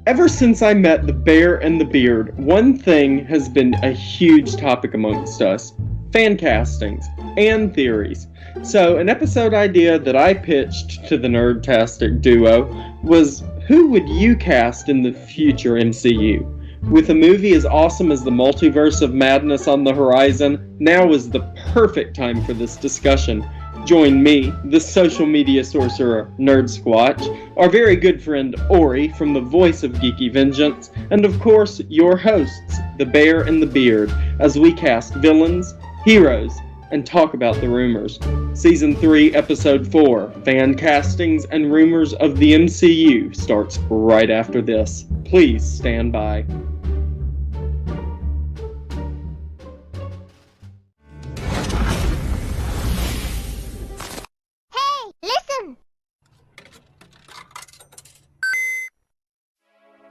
Ever since I met the Bear and the Beard, one thing has been a huge topic amongst us: fancastings and theories. So, an episode idea that I pitched to the Nerdtastic duo was, who would you cast in the future MCU? With a movie as awesome as the Multiverse of Madness on the horizon, now is the perfect time for this discussion. Join me, the social media sorcerer Nerd Squatch, our very good friend Orey from the voice of Geeky Vengeance, and of course your hosts, the Bear and the Beard, as we cast villains, heroes, and talk about the rumors. Season 3, Episode 4, Fancastings and Rumors of the MCU starts right after this. Please stand by.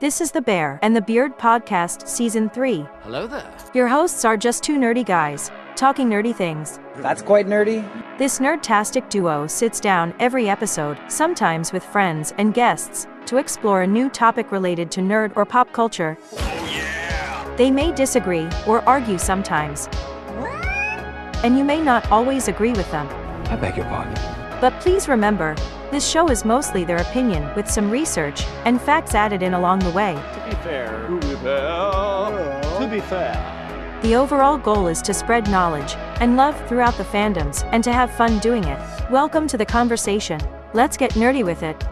This is the Bear and the Beard Podcast Season 3. Hello there. Your hosts are just two nerdy guys, talking nerdy things. That's quite nerdy. This nerdtastic duo sits down every episode, sometimes with friends and guests, to explore a new topic related to nerd or pop culture. Oh yeah! They may disagree or argue sometimes, and you may not always agree with them. I beg your pardon. But please remember, this show is mostly their opinion with some research and facts added in along the way. To be fair. The overall goal is to spread knowledge and love throughout the fandoms and to have fun doing it. Welcome to the conversation. Let's get nerdy with it.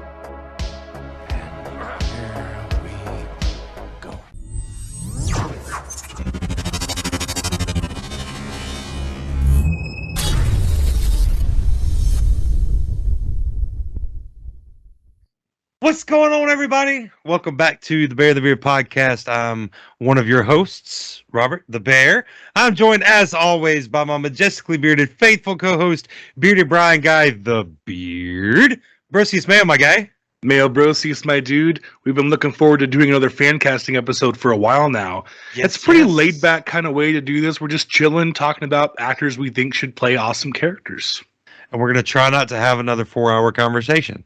What's going on, everybody? Welcome back to the Bear the Beard podcast. I'm one of your hosts, Robert the Bear. I'm joined, as always, by my majestically bearded, faithful co-host, Bearded Brian Guy the Beard. Brosius Mayo, my guy. Mayo Brosius, my dude. We've been looking forward to doing another fan casting episode for a while now. It's a pretty laid back kind of way to do this. We're just chilling, talking about actors we think should play awesome characters. And we're going to try not to have another 4-hour conversation.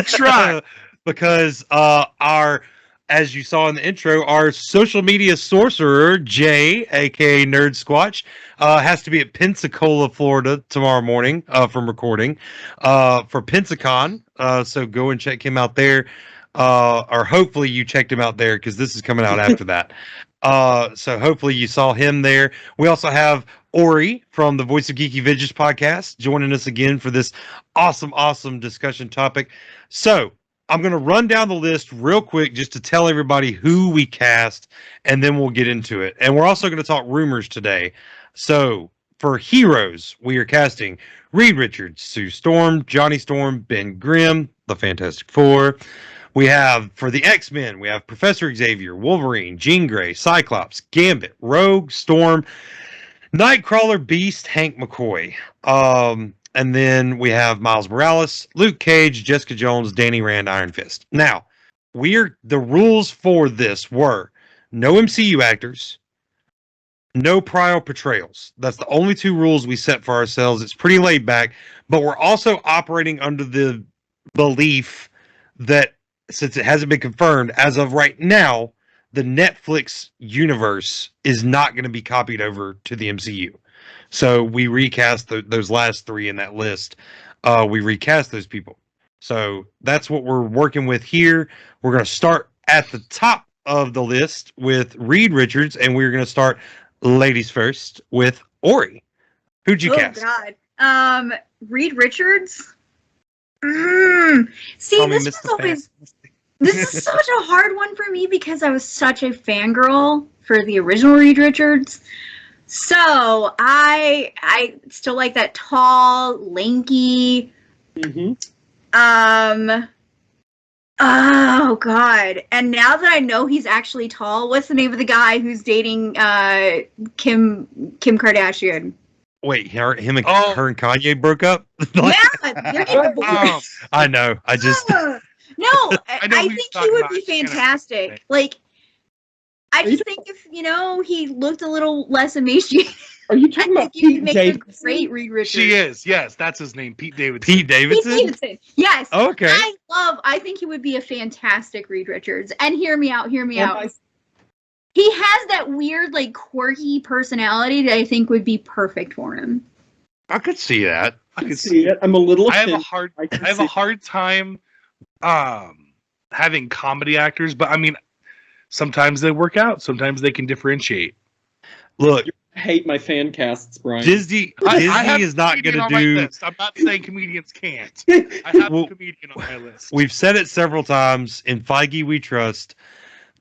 Try. Because as you saw in the intro, our social media sorcerer, Jay, a.k.a. Nerd Squatch, has to be at Pensacola, Florida tomorrow morning from recording for Pensacon. So go and check him out there. Or hopefully you checked him out there, because this is coming out after that. So hopefully you saw him there. We also have Orey from the Voice of Geeky Vengeance podcast joining us again for this awesome discussion topic. So I'm going to run down the list real quick just to tell everybody who we cast, and then we'll get into it. And we're also going to talk rumors today. So for heroes, we are casting Reed Richards, Sue Storm, Johnny Storm, Ben Grimm, the Fantastic Four. We have, for the X-Men, we have Professor Xavier, Wolverine, Jean Grey, Cyclops, Gambit, Rogue, Storm, Nightcrawler, Beast, Hank McCoy. And then we have Miles Morales, Luke Cage, Jessica Jones, Danny Rand, Iron Fist. Now, the rules for this were no MCU actors, no prior portrayals. That's the only two rules we set for ourselves. It's pretty laid back, but we're also operating under the belief that, since it hasn't been confirmed, as of right now, the Netflix universe is not going to be copied over to the MCU. So we recast those last three in that list. We recast those people. So that's what we're working with here. We're going to start at the top of the list with Reed Richards, and we're going to start ladies first with Orey. Who'd you cast? Oh, God. Reed Richards? See, this is such a hard one for me because I was such a fangirl for the original Reed Richards. So I still like that tall, lanky. Mm-hmm. Oh God! And now that I know he's actually tall, what's the name of the guy who's dating Kim Kardashian? Wait, her and Kanye broke up? Yeah, they're getting divorced. I know. I just No, I think he would be fantastic. Like, I just think if, he looked a little less emaciated. Are you talking about you Pete make Davidson? a great Reed Richards. She is. Yes, that's his name, Pete Davidson. Pete Davidson? Pete Davidson. Yes. Okay. I think he would be a fantastic Reed Richards. And hear me out. I- He has that weird, like, quirky personality that I think would be perfect for him. I could see that. I could see it. I'm a little. I have a offended. hard. I have a hard time, having comedy actors. But I mean, sometimes they work out. Sometimes they can differentiate. Look, I hate my fan casts, Brian. Disney I have is not comedian going to on my do. list. I'm not saying comedians can't. I have Well, a comedian on my list. We've said it several times. In Feige, we trust.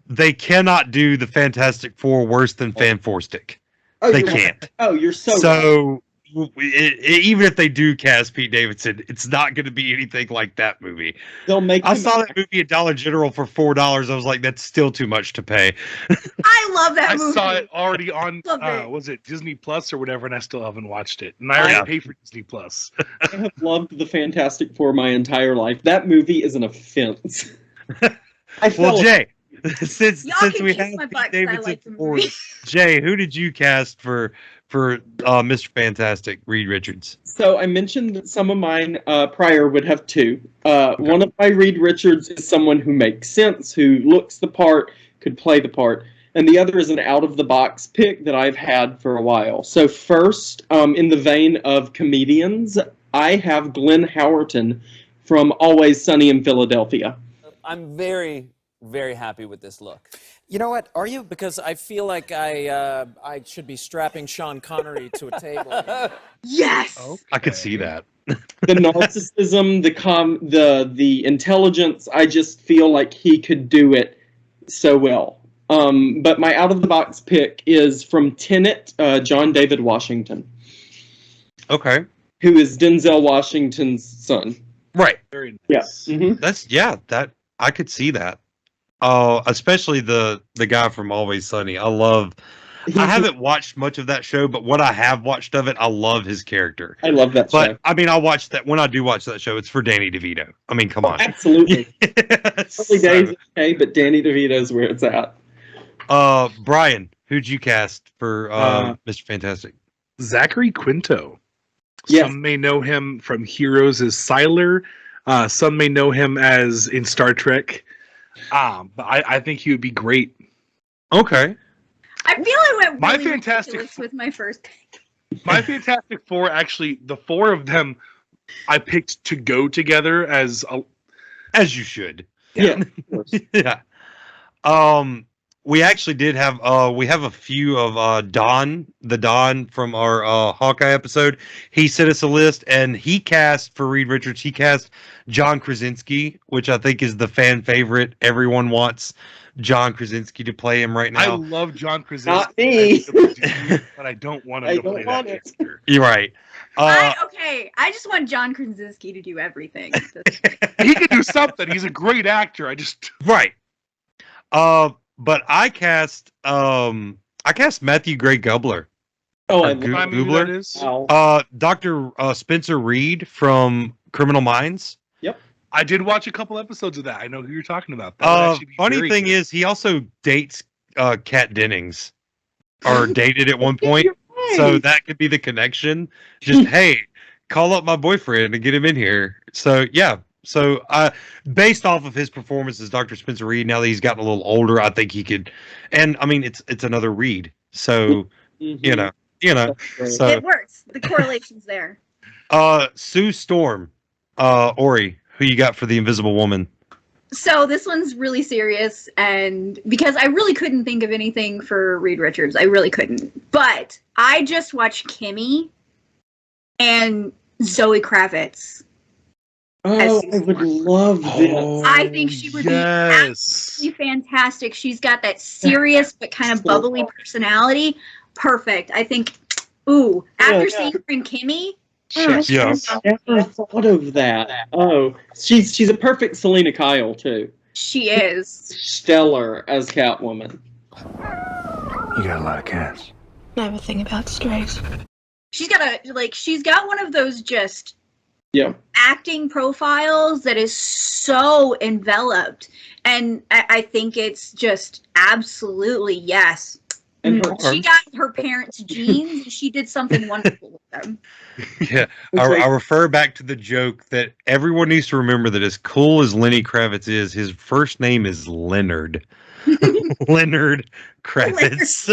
They cannot do the Fantastic Four worse than Fanforstic. Oh, They you're right. can't. Oh, you're so. right. So even if they do cast Pete Davidson, it's not going to be anything like that movie. They'll make. I him saw act- that movie at Dollar General for $4. I was like, that's still too much to pay. I love that I movie. saw it already on Love it. was it Disney Plus or whatever, and I still haven't watched it. And I already Yeah. pay for Disney Plus. I have loved the Fantastic Four my entire life. That movie is an offense. I Well, felt- Jay, since Y'all we can kiss have my Pete butt 'cause I Davidson like the for movie. Jay, who did you cast for Mr. Fantastic, Reed Richards? So I mentioned that some of mine prior would have two. One of my Reed Richards is someone who makes sense, who looks the part, could play the part. And the other is an out-of-the-box pick that I've had for a while. So first, in the vein of comedians, I have Glenn Howerton from Always Sunny in Philadelphia. I'm very, very happy with this look. You know what? Are you? Because I feel like I should be strapping Sean Connery to a table. Yes. I could see that. The narcissism, the intelligence, I just feel like he could do it so well. But my out-of-the-box pick is from Tenet, John David Washington, Okay. who is Denzel Washington's son. Right. Very Yes. nice. That I could see that. Especially the guy from Always Sunny. I haven't watched much of that show, but what I have watched of it, I love his character. I love that But show. I mean, I watch that when I do watch that show, it's for Danny DeVito. I mean, come on. Absolutely. Early days, So, okay, but Danny DeVito's where it's at. Brian, who'd you cast for Mr. Fantastic? Zachary Quinto. Yes. Some may know him from Heroes as Sylar. Some may know him as in Star Trek. But I think he would be great. Okay. I feel I went My really Fantastic ridiculous Four- with my first pick. My Fantastic Four, actually, the four of them I picked to go together as As you should. Yeah. Of course. Yeah. We actually did have we have a few of Don from our Hawkeye episode. He sent us a list and he cast for Reed Richards, he cast John Krasinski, which I think is the fan favorite. Everyone wants John Krasinski to play him right I now. love John Krasinski. Not me. But I don't want him I to don't play want that it. character. You're right. I just want John Krasinski to do everything. He can do something. He's a great actor. Right. But I cast Matthew Gray Gubler. Oh, I Goo- love Remind me who that Googler? is. Wow. Dr. Spencer Reed from Criminal Minds. I did watch a couple episodes of that. I know who you're talking about. That would actually be Funny very thing good. is, he also dates Kat Dennings, or dated at one point. You're right. So that could be the connection. Just hey, call up my boyfriend and get him in here. So yeah. So based off of his performance as Dr. Spencer Reed, now that he's gotten a little older, I think he could. And I mean, it's another Reed. So Mhm. you know. That's great. So It works. The correlation's there. Sue Storm, Orey, who you got for the Invisible Woman? So this one's really serious, and because I really couldn't think of anything for Reed Richards, I really couldn't. But I just watched Kimmy and Zoe Kravitz. Oh, I would love this. Oh, I think she would be yes. Absolutely fantastic. She's got that serious but kind of bubbly personality. Perfect. I think. Ooh, after Yeah. seeing her in Kimmy, Yeah. I never thought of that. Oh, she's a perfect Selena Kyle too. she is. Stellar as Catwoman. You got a lot of cats. I have a thing about strays. She's got one of those just Yeah. acting profiles that is so enveloped, and I think it's just absolutely yes. And She got her parents' genes, and she did something wonderful with them. Yeah, I refer back to the joke that everyone needs to remember that as cool as Lenny Kravitz is, his first name is Leonard. Leonard Kravitz.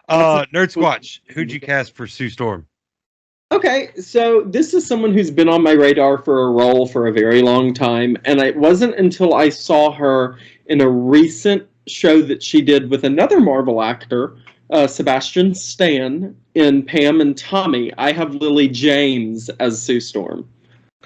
Nerd Squatch, who'd you cast for Sue Storm? Okay, so this is someone who's been on my radar for a role for a very long time, and it wasn't until I saw her in a recent show that she did with another Marvel actor, Sebastian Stan, in Pam and Tommy. I have Lily James as Sue Storm.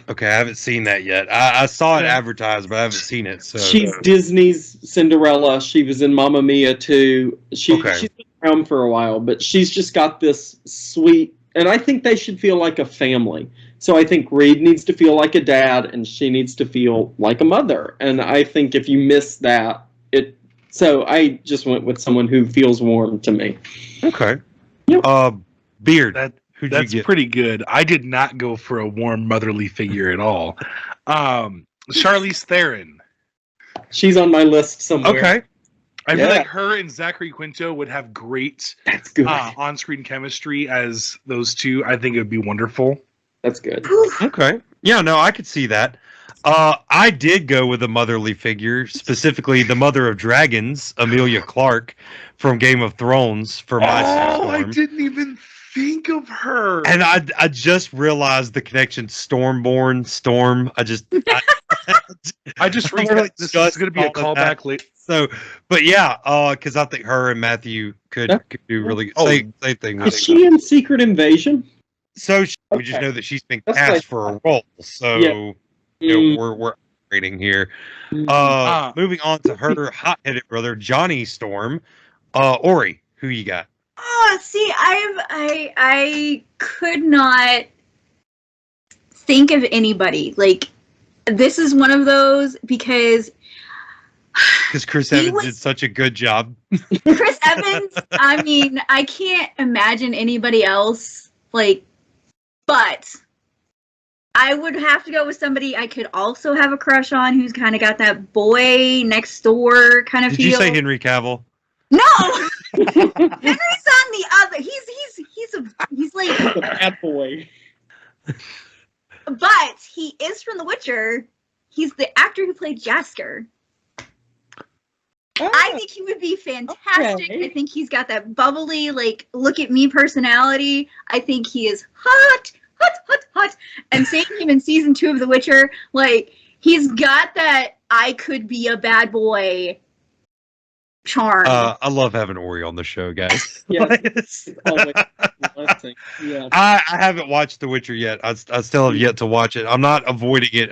Okay, I haven't seen that yet. I saw it advertised, but I haven't seen it. So she's Disney's Cinderella. She was in Mamma Mia too. She's been around for a while, but she's just got this sweet, and I think they should feel like a family. So I think Reed needs to feel like a dad, and she needs to feel like a mother. And I think if you miss that, so I just went with someone who feels warm to me. Okay. Yep. Beard. That's pretty good. I did not go for a warm motherly figure at all. Charlize Theron. She's on my list somewhere. Okay. I feel like her and Zachary Quinto would have great on-screen chemistry as those two. I think it would be wonderful. That's good. Okay. Yeah, no, I could see that. I did go with a motherly figure, specifically the mother of dragons, Emilia Clarke from Game of Thrones for my Storm. I didn't even think of her. And I just realized the connection Stormborn, Storm. I just realized this is going to be a callback late. So, but yeah, because I think her and Matthew could do really good. Same thing. Is she in Secret Invasion? So we just know that she's been cast for a role. So we're rating here. Moving on to her hot-headed brother, Johnny Storm. Orey, who you got? Oh, see, I could not think of anybody. Like, this is one of those because Chris Evans did such a good job. Chris Evans, I mean, I can't imagine anybody else, like, but I would have to go with somebody I could also have a crush on who's kind of got that boy next door kind of feel. Did you say Henry Cavill? No! Henry's on the other. He's like a bad boy. But he is from The Witcher. He's the actor who played Jasker. I think he would be fantastic. Okay. I think he's got that bubbly, like, look at me personality. I think he is hot. And seeing him in season 2 of The Witcher, like, he's got that I could be a bad boy charm. I love having Orey on the show, guys. Yes. I haven't watched The Witcher yet. I still have yet to watch it. I'm not avoiding it.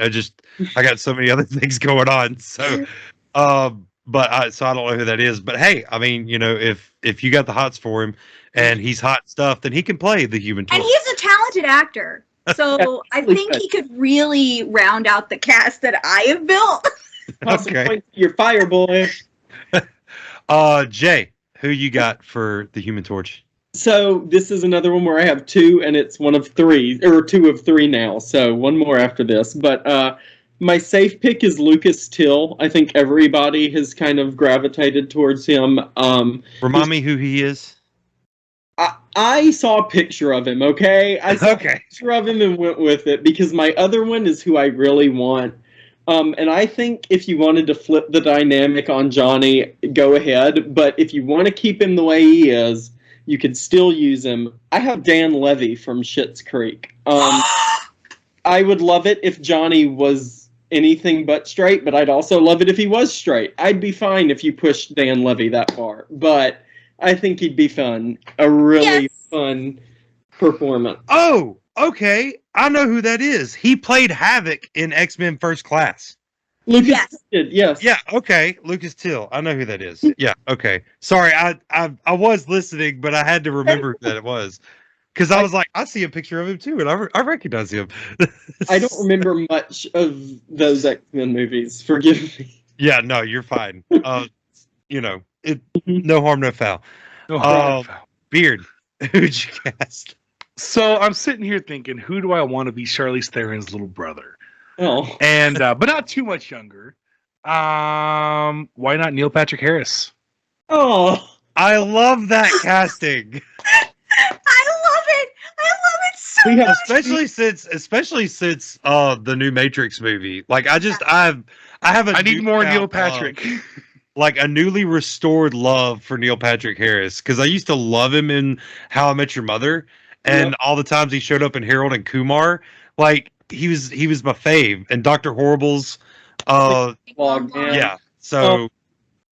I got so many other things going on. So, I don't know who that is. But hey, I mean, you know, if you got the hots for him and he's hot stuff, then he can play the Human Torch. And he's a talented actor. So I think he could really round out the cast that I have built. Okay. You're fire, boy. Jay, who you got for the Human Torch? So this is another one where I have 2, and it's one of 3, or 2 of 3 now. So one more after this. But my safe pick is Lucas Till. I think everybody has kind of gravitated towards him. Remind me who he is. I saw a picture of him, okay? I saw a picture of him and went with it, because my other one is who I really want. And I think if you wanted to flip the dynamic on Johnny, go ahead. But if you want to keep him the way he is, you could still use him. I have Dan Levy from Schitt's Creek. I would love it if Johnny was anything but straight, but I'd also love it if he was straight. I'd be fine if you pushed Dan Levy that far. But I think he'd be fun. A really fun performance. Oh, okay. I know who that is. He played Havoc in X-Men First Class. Lucas did, yes. Yeah, okay. Lucas Till. I know who that is. Yeah, okay. Sorry, I was listening, but I had to remember who that it was. Because I was like, I see a picture of him too, and I recognize him. I don't remember much of those X-Men movies. Forgive me. Yeah, no, you're fine. You know, no harm, no foul. No harm, no foul. Beard, who'd you cast? So I'm sitting here thinking, who do I want to be Charlize Theron's little brother? Oh, and but not too much younger. Why not Neil Patrick Harris? Oh, I love that casting. I love it. I love it so much. Especially since the new Matrix movie. Like I have a I need more Neil Patrick. Like a newly restored love for Neil Patrick Harris, because I used to love him in How I Met Your Mother, and all the times he showed up in Harold and Kumar, like he was my fave, and Dr. Horrible's yeah. So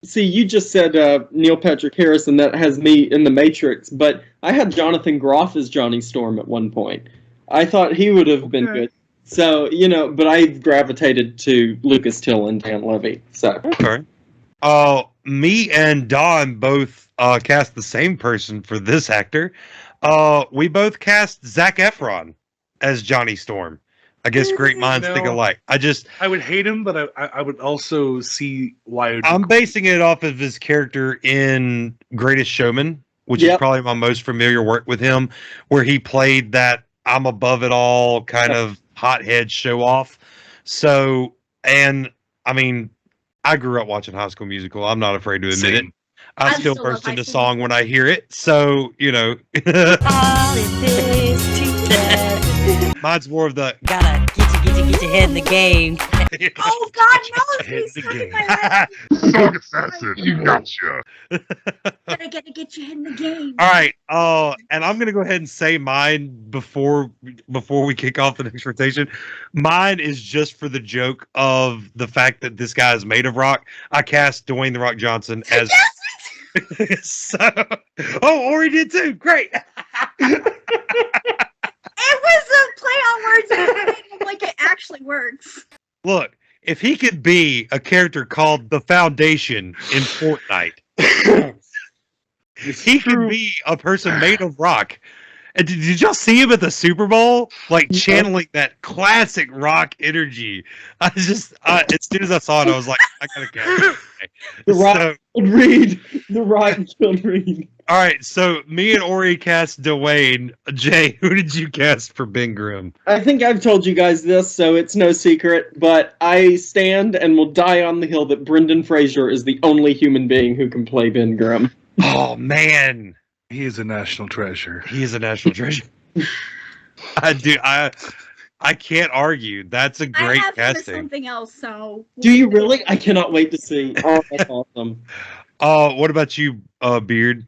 see, you just said Neil Patrick Harris, and that has me in The Matrix, but I had Jonathan Groff as Johnny Storm at one point. I thought he would have been good. So, but I gravitated to Lucas Till and Dan Levy. So okay. Me and Don both cast the same person for this actor. We both cast Zac Efron as Johnny Storm. I guess great minds think alike. I would hate him, but I would also see why. I'm basing it off of his character in Greatest Showman, which is probably my most familiar work with him, where he played that I'm above it all kind of hothead show off. So, and I mean, I grew up watching High School Musical. I'm not afraid to admit it. I still burst into song when I hear it. So, mine's more of the gotta get your head in the game. Oh God, no! Please stop it. Dog assassin, you gotcha. Gotta get your head in the game. All right. And I'm gonna go ahead and say mine before we kick off the next rotation. Mine is just for the joke of the fact that this guy is made of rock. I cast Dwayne "The Rock" Johnson as. So, Orey did too. Great. It was a play on words and it like it actually works. Look, if he could be a character called the Foundation in Fortnite, he could be a person made of rock. And did y'all see him at the Super Bowl? Like channeling that classic rock energy. I just, as soon as I saw it, I was like, I gotta cast it. The Rock killed Reed. The Rock killed Reed. All right, so me and Orey cast Dwayne. Jay, who did you cast for Ben Grimm? I think I've told you guys this, so it's no secret, but I stand and will die on the hill that Brendan Fraser is the only human being who can play Ben Grimm. Oh, man. He is a national treasure. He is a national treasure. I can't argue. That's a great casting. Something else, so. Do you really? I cannot wait to see. Oh, that's awesome. What about you, Beard?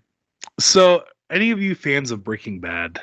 So, any of you fans of Breaking Bad?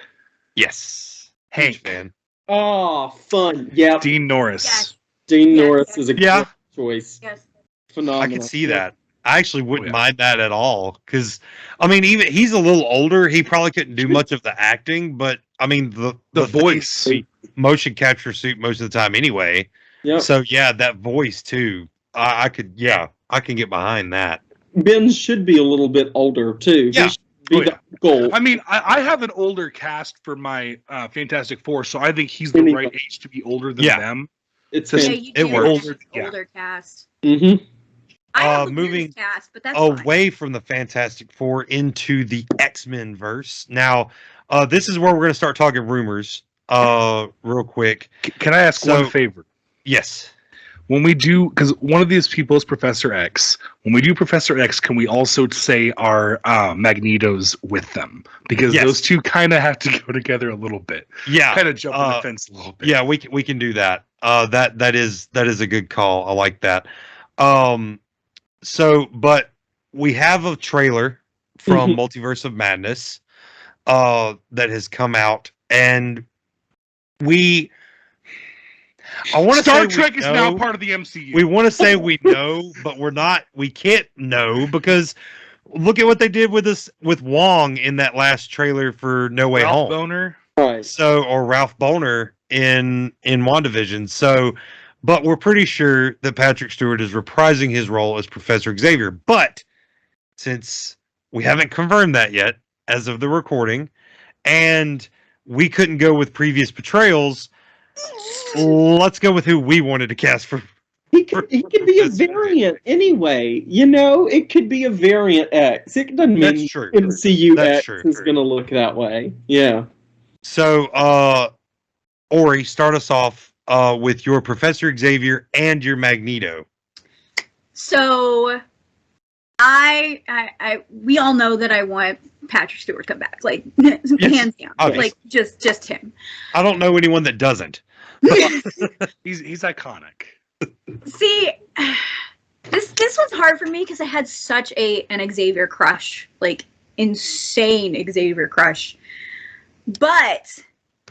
Yes. Hank fan. Oh, fun. Yeah. Dean Norris. Yes. Dean Norris is a great choice. Yes. Phenomenal. I can see that. I actually wouldn't mind that at all, because I mean, even he's a little older. He probably couldn't do much of the acting, but I mean, the voice, motion capture suit most of the time anyway. Yep. So yeah, that voice too. I can get behind that. Ben should be a little bit older too. Yeah. The goal. I mean, I have an older cast for my Fantastic Four, so I think he's the right age to be older than them. It's it works. Older cast. Mm-hmm. Moving cast, but that's away from the Fantastic Four into the X-Men verse. Now, this is where we're going to start talking rumors. Real quick. Can I ask one favor? Yes. When we do, because one of these people is Professor X. When we do Professor X, can we also say our Magnetos with them? Because those two kind of have to go together a little bit. Yeah. Kind of jump on the fence a little bit. Yeah, we can do that. That is a good call. I like that. But we have a trailer from Multiverse of Madness that has come out, and I want to say Star Trek is now part of the MCU. We want to say we know, but we're not. We can't know, because look at what they did with Wong in that last trailer for No Way Home. Boner. Right. Or Ralph Boner in WandaVision. So, but we're pretty sure that Patrick Stewart is reprising his role as Professor Xavier. But since we haven't confirmed that yet, as of the recording, and we couldn't go with previous portrayals, let's go with who we wanted to cast for. He could be a variant anyway. It could be a variant X. It doesn't mean MCU X is going to look that way. Yeah. So, Orey, start us off with your Professor Xavier and your Magneto. So, we all know that I want Patrick Stewart to come back, like hands down, like just him. I don't know anyone that doesn't. He's iconic. See, this one's hard for me because I had such an Xavier crush, like insane Xavier crush. But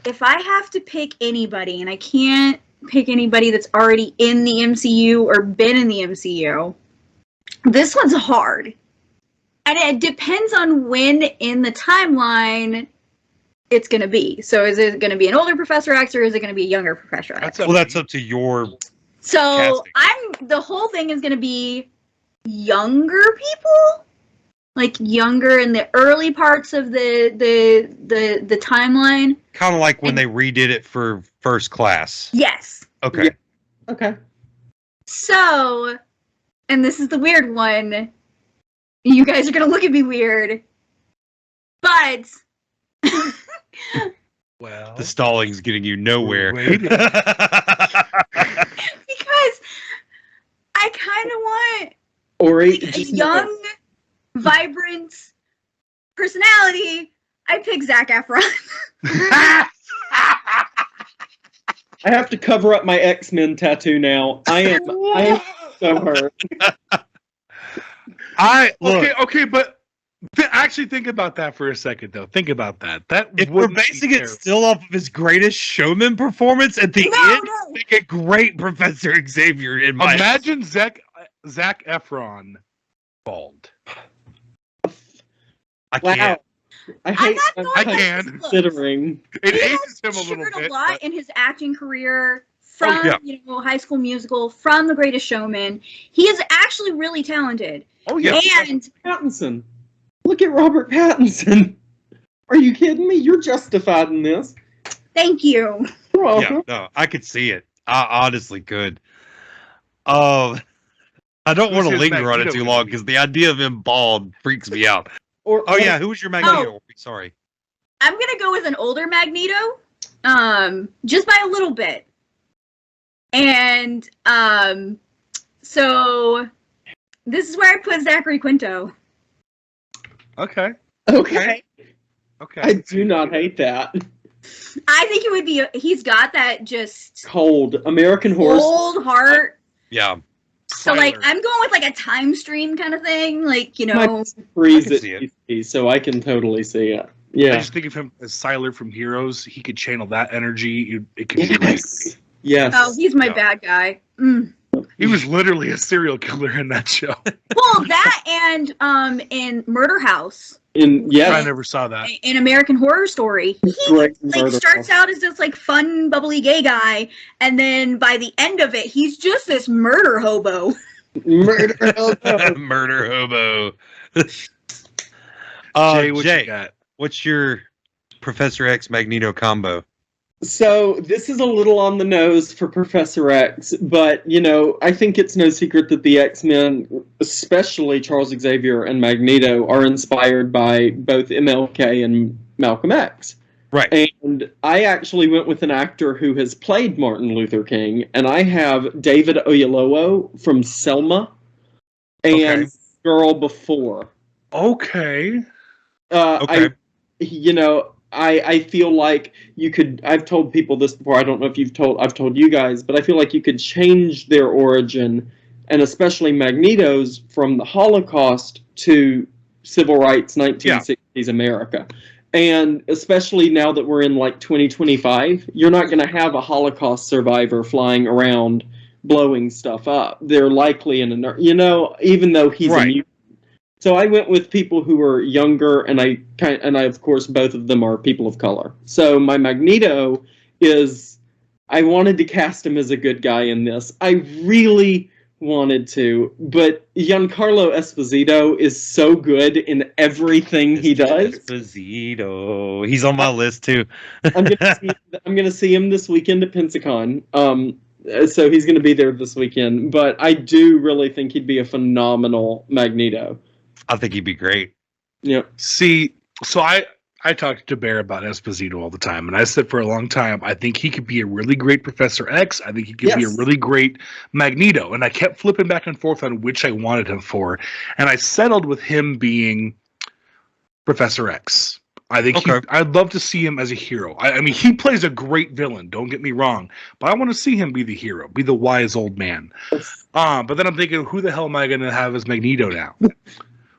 if I have to pick anybody, and I can't pick anybody that's already in the MCU or been in the MCU, this one's hard. And it depends on when in the timeline it's going to be. So is it going to be an older Professor X or is it going to be a younger Professor X? Well, that's up to your So casting. the whole thing is going to be younger people, like younger in the early parts of the timeline. Kind of like when they redid it for First Class. Yes. Okay. Yeah. Okay. So, and this is the weird one. You guys are going to look at me weird. But Well, The stalling's getting you nowhere. wait. because I kind of want Orey, a just young, vibrant personality. I pick Zac Efron. I have to cover up my X-Men tattoo now. I am so hurt. Okay, but actually think about that for a second, though. Think about that. That If we're wouldn't be basing it terrible. still off of his greatest showman performance at the No, end, no. make a great Professor Xavier in my Imagine Zac Efron bald. I Wow. can't. I hate I'm not I going can. to look. considering. It He ages him has a little matured bit. a lot but- in his acting career from yeah. High School Musical, from The Greatest Showman. He is actually really talented. Oh yeah. And Pattinson. Look at Robert Pattinson. Are you kidding me? You're justified in this. thank you. You're welcome. Yeah, no, I could see it. I honestly could. I don't Who's want to his linger on it Magneto too gonna long be? because the idea of him bald freaks me out. Or Oh yeah, who was your Magneto? Sorry. I'm going to go with an older Magneto, just by a little bit. And so this is where I put Zachary Quinto. Okay. Okay. Okay. I do not hate that. I think it would be, he's got that just Cold American Horror. old heart. Yeah. So, like, Siler. I'm going with, like, a time stream kind of thing. Like, you My know, freeze I can at see it. DC, so I can totally see it. I Yeah. just think of him as Siler from Heroes. He could channel that energy. It could be really Yes. Yes. oh, he's my Yeah. bad guy. Mm. He was literally a serial killer in that show. Well, that and in Murder House, In I yes. never saw that. in American Horror Story, he Great like Murder starts House. out as this like fun, bubbly gay guy, and then by the end of it, he's just this murder hobo. Murder. Murder hobo. Jay, what Jay, you got? what's your Professor X Magneto combo? So this is a little on the nose for Professor X, but you know, I think it's no secret that the X-Men, especially Charles Xavier and Magneto, are inspired by both MLK and Malcolm X. Right. And I actually went with an actor who has played Martin Luther King, and I have David Oyelowo from Selma and Okay. Girl Before. Okay. Okay. I feel like you could. I've told people this before. I don't know if I've told you guys, but I feel like you could change their origin, and especially Magneto's, from the Holocaust to civil rights 1960s America. And especially now that we're in like 2025, you're not going to have a Holocaust survivor flying around blowing stuff up. They're likely in a, even though he's a Right. mutant. So I went with people who are younger, and I of course both of them are people of color. So my Magneto is, I wanted to cast him as a good guy in this. I really wanted to, but Giancarlo Esposito is so good in everything he does. Esposito. He's on my list too. I'm gonna see him this weekend at Pensacon. So he's gonna be there this weekend. But I do really think he'd be a phenomenal Magneto. I think he'd be great. Yep. See, so I I talked to Bear about Esposito all the time, and I said for a long time, I think he could be a really great Professor X. I think he could be a really great Magneto. And I kept flipping back and forth on which I wanted him for. And I settled with him being Professor X. I think I'd love to see him as a hero. I mean, he plays a great villain, don't get me wrong, but I want to see him be the hero, be the wise old man. But then I'm thinking, who the hell am I going to have as Magneto now?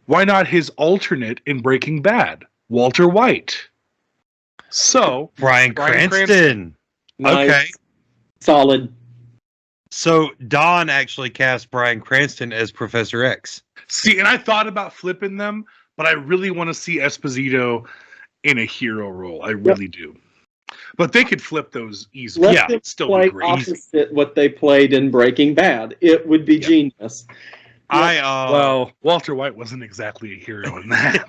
Why not his alternate in Breaking Bad, Walter White? So, Bryan Cranston. Nice. Okay. Solid. So Don actually cast Bryan Cranston as Professor X. See, and I thought about flipping them, but I really want to see Esposito in a hero role. I really do. But they could flip those easily. Let them still play be great. opposite what they played in Breaking Bad. It would be genius. Well, Walter White wasn't exactly a hero in that.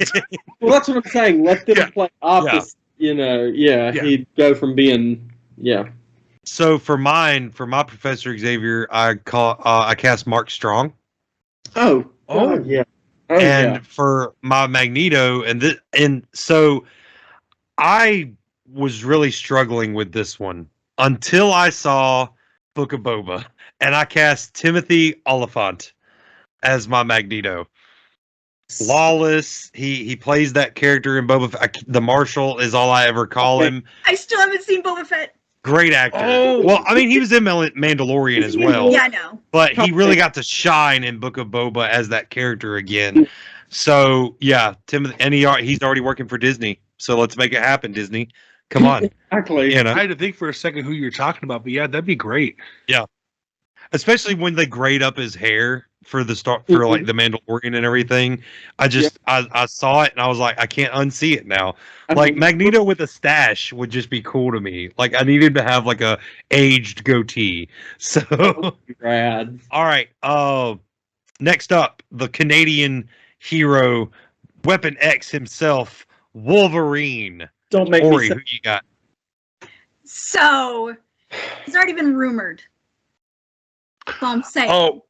Well, that's what I'm saying. Let them play opposite. You know, he'd go from being So for my Professor Xavier, I cast Mark Strong. For my Magneto, and so I was really struggling with this one until I saw Book of Boba, and I cast Timothy Oliphant as my Magneto. Flawless. He plays that character in Boba Fett. The Marshal is all I ever call him. I still haven't seen Boba Fett. Great actor. Well, I mean, he was in Mandalorian as well. Yeah, I know. But he really got to shine in Book of Boba as that character again. So, yeah, Timothy, and he's already working for Disney. So let's make it happen, Disney. Come on. Exactly. You know? I had to think for a second who you're talking about, but yeah, that'd be great. Yeah. Especially when they grade up his hair for the like the Mandalorian and everything. I saw it and I was like, I can't unsee it now. Like Magneto with a stash would just be cool to me. Like I needed to have like a aged goatee. So rad. All right. Next up, the Canadian hero, Weapon X himself, Wolverine. Don't make Orey, me who you got? So it's already been rumored. So I'm saying.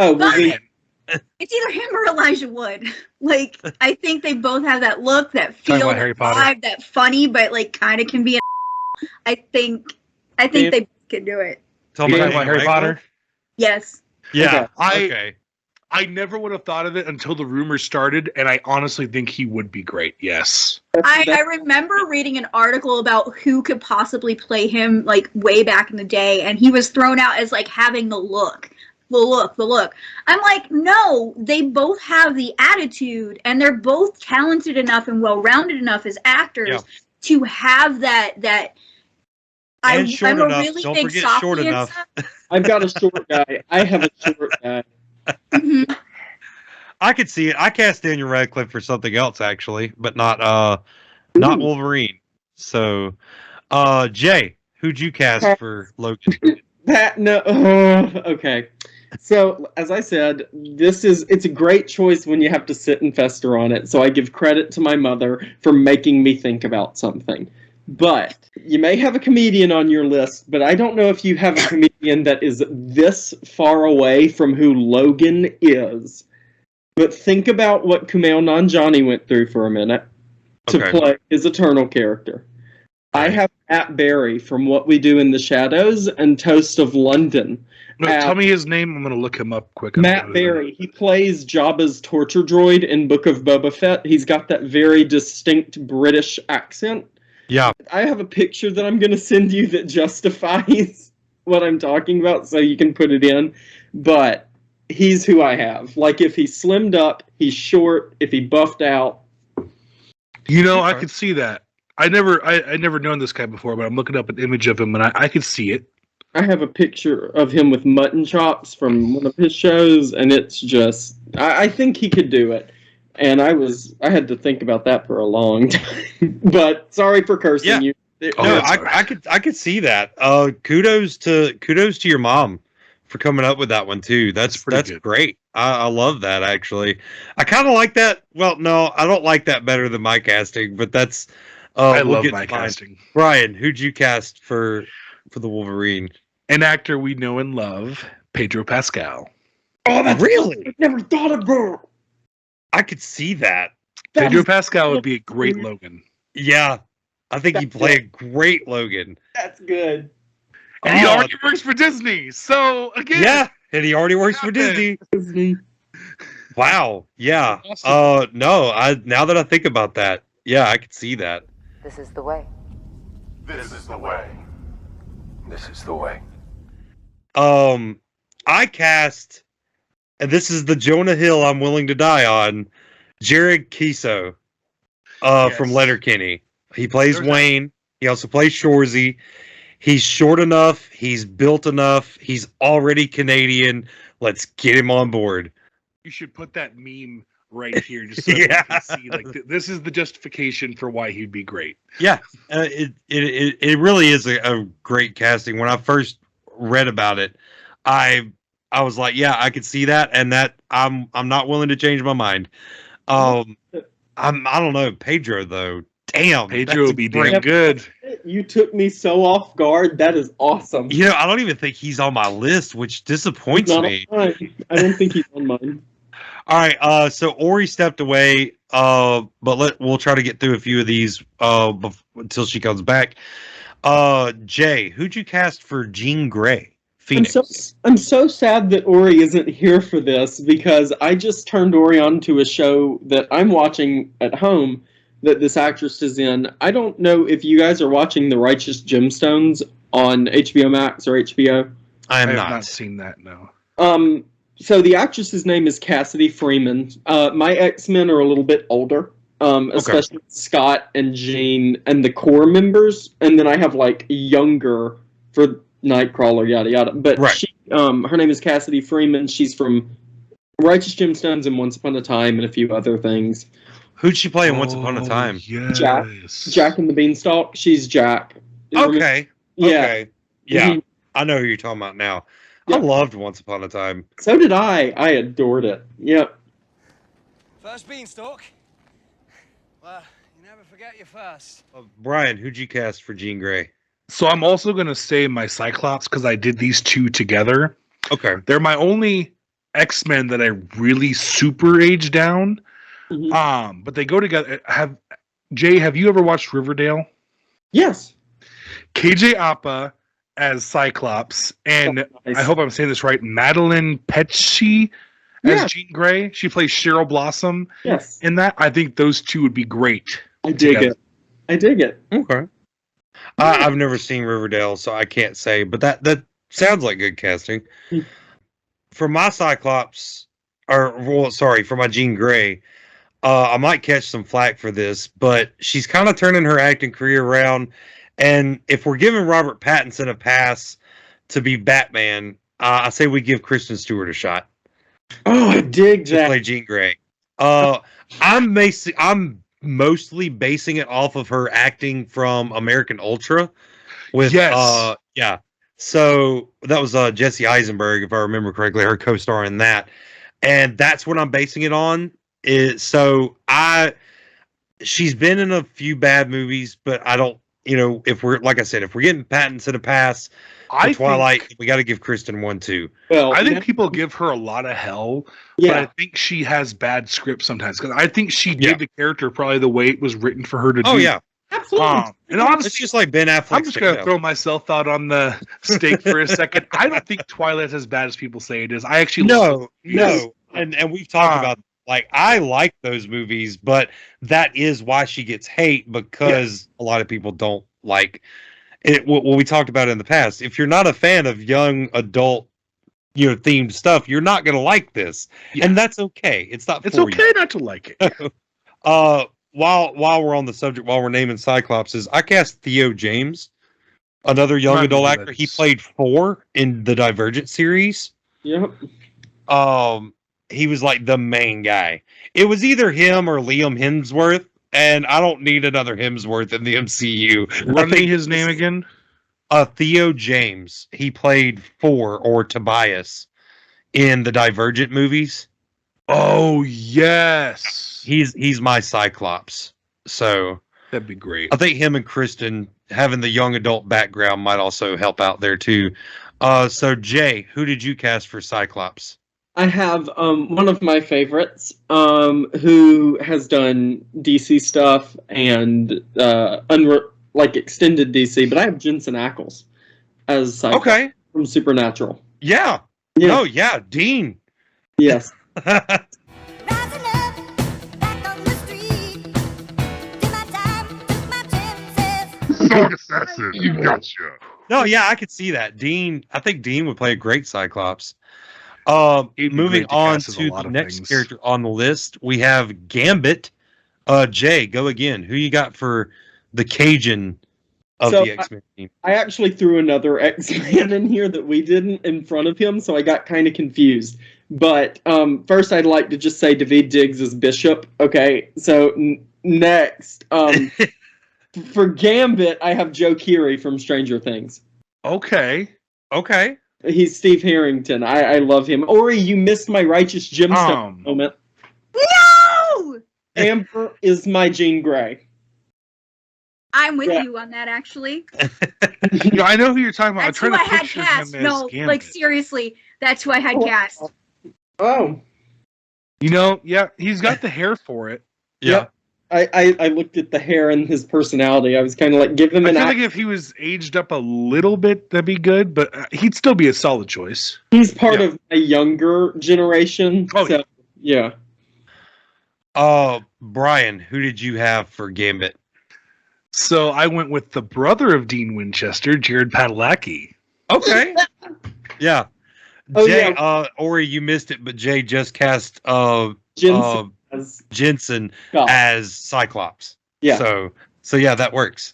It's either him or Elijah Wood. Like, I think they both have that look, that feel, that vibe, that funny, but like kind of can be. I think they can do it. Tell me about Harry Potter. Yes. Yeah. I never would have thought of it until the rumors started, and I honestly think he would be great. Yes. I remember reading an article about who could possibly play him, like, way back in the day, and he was thrown out as, like, having the look. I'm like, no, they both have the attitude, and they're both talented enough and well-rounded enough as actors to have that I'm a really big softie and stuff. I've got a short guy. I have a short guy. Mm-hmm. I could see it. I cast Daniel Radcliffe for something else actually, but not Wolverine. So, Jay, who'd you cast for Logan? Okay. So, as I said, it's a great choice when you have to sit and fester on it. So I give credit to my mother for making me think about something. But you may have a comedian on your list, but I don't know if you have a comedian that is this far away from who Logan is. But think about what Kumail Nanjiani went through for a minute to play his Eternal character. I have Matt Berry from What We Do in the Shadows and Toast of London. No, tell me his name. I'm going to look him up quick. Matt Berry. He plays Jabba's torture droid in Book of Boba Fett. He's got that very distinct British accent. Yeah. I have a picture that I'm going to send you that justifies what I'm talking about, so you can put it in. But he's who I have. Like, if he slimmed up, he's short. If he buffed out. You know, I could see that. I never known this guy before, but I'm looking up an image of him, and I could see it. I have a picture of him with mutton chops from one of his shows, and it's just... I think he could do it. And I had to think about that for a long time. But sorry for cursing you. No, I could see that. Kudos to your mom for coming up with that one too. That's great. I love that actually. I kind of like that. Well, no, I don't like that better than my casting, but that's. I love my casting. Brian, who'd you cast for the Wolverine? An actor we know and love, Pedro Pascal. Oh, that's really? I never thought of that. I could see that. Pedro Pascal would be a great Logan. Yeah, I think he played great Logan. That's good. And he already works for Disney. So again, yeah, and he already works for Disney. Wow. Yeah. No. Now that I think about that, yeah, I could see that. This is the way. This is the way. This is the way. I cast, and this is the Jonah Hill I'm willing to die on, Jared Kiso, from Letterkenny. He plays Wayne. He also plays Shorzy. He's short enough. He's built enough. He's already Canadian. Let's get him on board. You should put that meme right here, just so you can see. Like this is the justification for why he'd be great. Yeah, it really is a great casting. When I first read about it, I was like, yeah, I could see that, and that I'm not willing to change my mind. I don't know Pedro though. Damn, Pedro would be damn good. You took me so off guard. That is awesome. You know, I don't even think he's on my list, which disappoints me. I don't think he's on mine. All right, so Orey stepped away, but we'll try to get through a few of these until she comes back. Jay, who'd you cast for Jean Grey? Phoenix. I'm so sad that Orey isn't here for this because I just turned Orey onto a show that I'm watching at home that this actress is in. I don't know if you guys are watching The Righteous Gemstones on HBO Max or HBO. I have not seen that, no. So the actress's name is Cassidy Freeman. My X-Men are a little bit older, especially Scott and Jean and the core members. And then I have like younger for Nightcrawler, yada yada. But she, her name is Cassidy Freeman. She's from Righteous Gemstones and Once Upon a Time and a few other things. Who'd she play in Once Upon a Time? Yes. Jack and the Beanstalk. She's Jack. Okay. Yeah. Okay. Yeah. Mhm. I know who you're talking about now. Yeah. I loved Once Upon a Time. So did I. I adored it. Yep. First Beanstalk. Well, you never forget your first. Brian, who'd you cast for Jean Grey? So I'm also going to say my Cyclops because I did these two together. Okay. They're my only X-Men that I really super aged down. Mm-hmm. But they go together. Jay, have you ever watched Riverdale? Yes. KJ Appa as Cyclops, and nice. I hope I'm saying this right, Madeline Petchy as Jean Grey. She plays Cheryl Blossom. Yes. In that, I think those two would be great. I dig it. Okay. I've never seen Riverdale, so I can't say, but that sounds like good casting. For my Cyclops, for my Jean Grey, I might catch some flack for this, but she's kind of turning her acting career around. And if we're giving Robert Pattinson a pass to be Batman, I say we give Kristen Stewart a shot. Oh, I dig to that. play Jean Grey. I'm mostly basing it off of her acting from American Ultra. With So that was Jesse Eisenberg, if I remember correctly, her co-star in that, and that's what I'm basing it on. She's been in a few bad movies, but I don't. If we're getting Pattinson a pass for Twilight, we got to give Kristen one too. Well, I think people give her a lot of hell, but I think she has bad scripts sometimes because I think she did the character probably the way it was written for her to do. Oh yeah, absolutely. And honestly, it's just like Ben Affleck. I'm just gonna throw myself out on the stake for a second. I don't think Twilight's as bad as people say it is. I actually no, and we've talked about. Like, I like those movies, but that is why she gets hate because a lot of people don't like it. What we talked about in the past. If you're not a fan of young adult, themed stuff, you're not going to like this, and that's okay. It's not. It's okay not to like it. While we're on the subject, while we're naming Cyclopses, I cast Theo James, another young adult actor. He played 4 in the Divergent series. Yep. He was like the main guy. It was either him or Liam Hemsworth, and I don't need another Hemsworth in the MCU. Run me his name again. Theo James. He played 4 or Tobias in the Divergent movies. Oh yes, he's my Cyclops. So that'd be great. I think him and Kristen having the young adult background might also help out there too. So Jay, who did you cast for Cyclops? I have one of my favorites who has done DC stuff and like extended DC, but I have Jensen Ackles as Cyclops from Supernatural. Yeah. Yeah. Oh, yeah. Dean. Yes. Song assassin, gotcha. No, yeah, I could see that. Dean, I think Dean would play a great Cyclops. Moving on to the next character on the list, we have Gambit. Jay, go again. Who you got for the Cajun of the X-Men team? I actually threw another X-Man in here that we didn't in front of him, so I got kind of confused. But first, I'd like to just say Daveed Diggs is Bishop. Okay, so next, for Gambit, I have Joe Keery from Stranger Things. Okay. He's Steve Harrington. I love him. Orey, you missed my Righteous Gemstone moment. No! Amber is my Jean Grey. I'm with you on that, actually. Yeah, I know who you're talking about. That's who I had cast. No, like seriously, that's who I had cast. Oh. You know, yeah, he's got the hair for it. Yeah. Yep. I looked at the hair and his personality. I was kind of like, give him an. I feel like if he was aged up a little bit, that'd be good, but he'd still be a solid choice. He's part of a younger generation. Oh, so, yeah. Brian, who did you have for Gambit? So I went with the brother of Dean Winchester, Jared Padalecki. Okay. Yeah. Jay, Orey, you missed it, but Jay just cast Jensen as Cyclops. Yeah. So yeah, that works.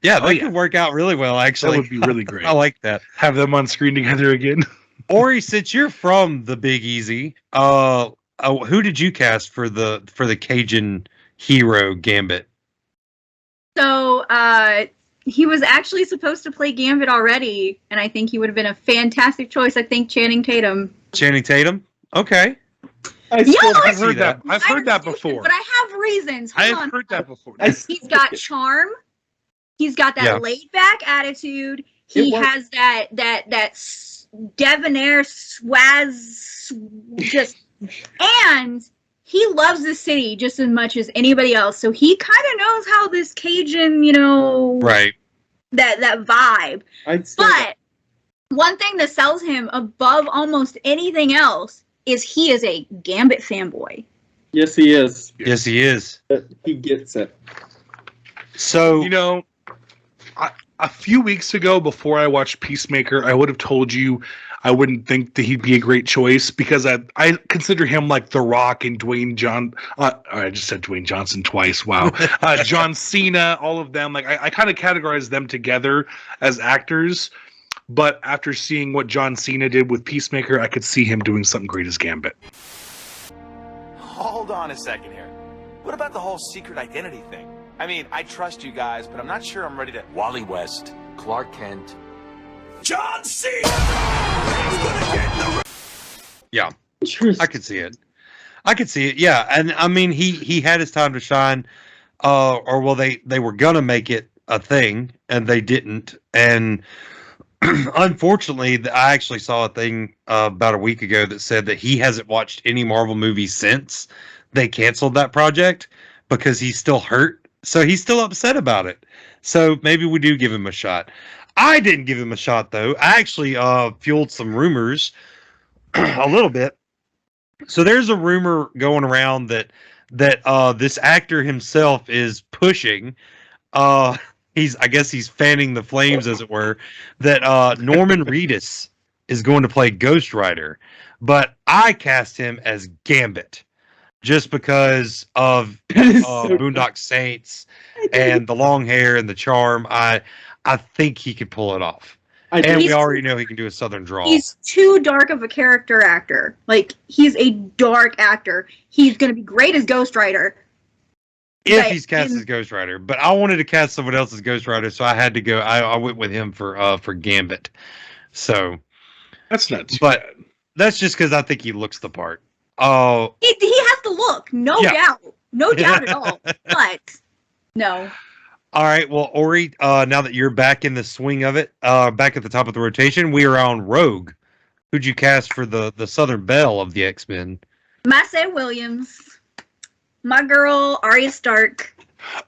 Yeah, that could work out really well, actually. That would be really great. I like that. Have them on screen together again. Orey, since you're from the Big Easy, who did you cast for the Cajun hero Gambit? So he was actually supposed to play Gambit already, and I think he would have been a fantastic choice. I think Channing Tatum. Channing Tatum? Okay. I've heard that. I've heard that before. But I have reasons. I've heard that before. He's got charm. He's got that laid back attitude. He has that debonair swaz, and he loves the city just as much as anybody else. So he kind of knows how this Cajun, right, that vibe. But one thing that sells him above almost anything else is he is a Gambit fanboy. Yes, he is. Yes, he is. He gets it. So, a few weeks ago, before I watched Peacemaker, I would have told you I wouldn't think that he'd be a great choice because I consider him like The Rock and I just said Dwayne Johnson twice. Wow. John Cena, all of them. Like I kind of categorize them together as actors. But after seeing what John Cena did with Peacemaker, I could see him doing something great as Gambit. Hold on a second here. What about the whole secret identity thing? I mean, I trust you guys, but I'm not sure I'm ready to... Wally West, Clark Kent, John Cena! Yeah, I could see it. Yeah, and I mean, he had his time to shine. They were gonna make it a thing, and they didn't. And unfortunately, I actually saw a thing about a week ago that said that he hasn't watched any Marvel movies since they canceled that project because he's still hurt. So he's still upset about it. So maybe we do give him a shot. I didn't give him a shot, though. I actually fueled some rumors a little bit. So there's a rumor going around that this actor himself is pushing. I guess he's fanning the flames, as it were, that Norman Reedus is going to play Ghost Rider. But I cast him as Gambit just because of Boondock Saints and the long hair and the charm. I think he could pull it off. And we already know he can do a Southern drawl. He's too dark of a character actor. Like, he's a dark actor. He's going to be great as Ghost Rider. If he's cast as Ghost Rider. But I wanted to cast someone else as Ghost Rider, so I had to go. I went with him for Gambit. So that's not too bad. But that's just because I think he looks the part. He has the look, no doubt. No doubt at all. But, no. All right, well, Orey, now that you're back in the swing of it, back at the top of the rotation, we are on Rogue. who'd you cast for the Southern Belle of the X-Men? Massey Williams. My girl, Arya Stark.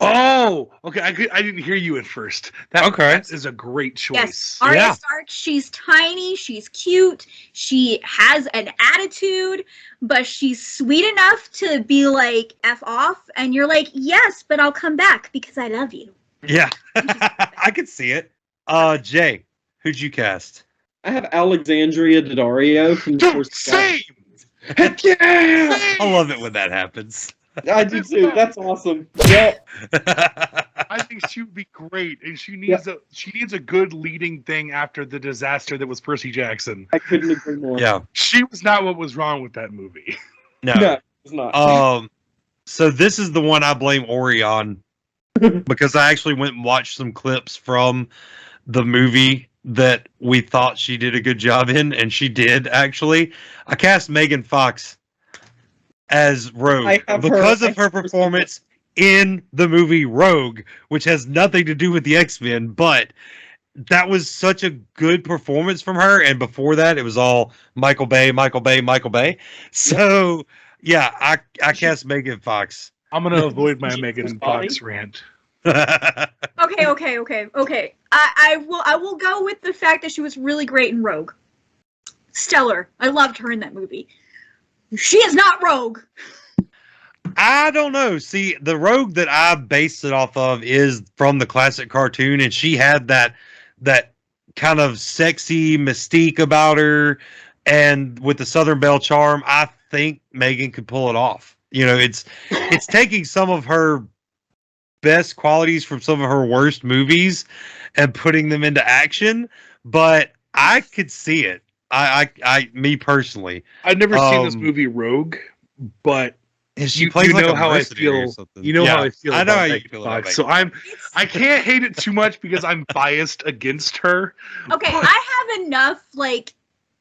Oh, okay. I didn't hear you at first. That is a great choice. Yes, Arya Stark. She's tiny. She's cute. She has an attitude, but she's sweet enough to be like F off, and you're like, yes, but I'll come back because I love you. Yeah, I could see it. Jay, who'd you cast? I have Alexandria Daddario from the first Same! Heck yeah! I love it when that happens. I do too. That's awesome. Yeah. I think she would be great, and she needs a good leading thing after the disaster that was Percy Jackson. I couldn't agree more. Yeah, she was not what was wrong with that movie. No, it was not. So this is the one I blame Orey on because I actually went and watched some clips from the movie that we thought she did a good job in, and she did actually. I cast Megan Fox as Rogue because of her performance in the movie Rogue, which has nothing to do with the X-Men, but that was such a good performance from her. And before that, it was all Michael Bay. So yeah, I cast Megan Fox. I'm gonna avoid my Megan Fox rant. Okay. I will go with the fact that she was really great in Rogue. Stellar. I loved her in that movie. She is not Rogue. I don't know. See, the Rogue that I based it off of is from the classic cartoon, and she had that kind of sexy mystique about her, and with the Southern Belle charm, I think Megan could pull it off. You know, it's taking some of her best qualities from some of her worst movies and putting them into action, but I could see it. Me personally, I've never seen this movie Rogue, but you know how I feel. You know how I feel. I know how you feel about Fox. So I can't hate it too much because I'm biased against her. Okay, I have enough like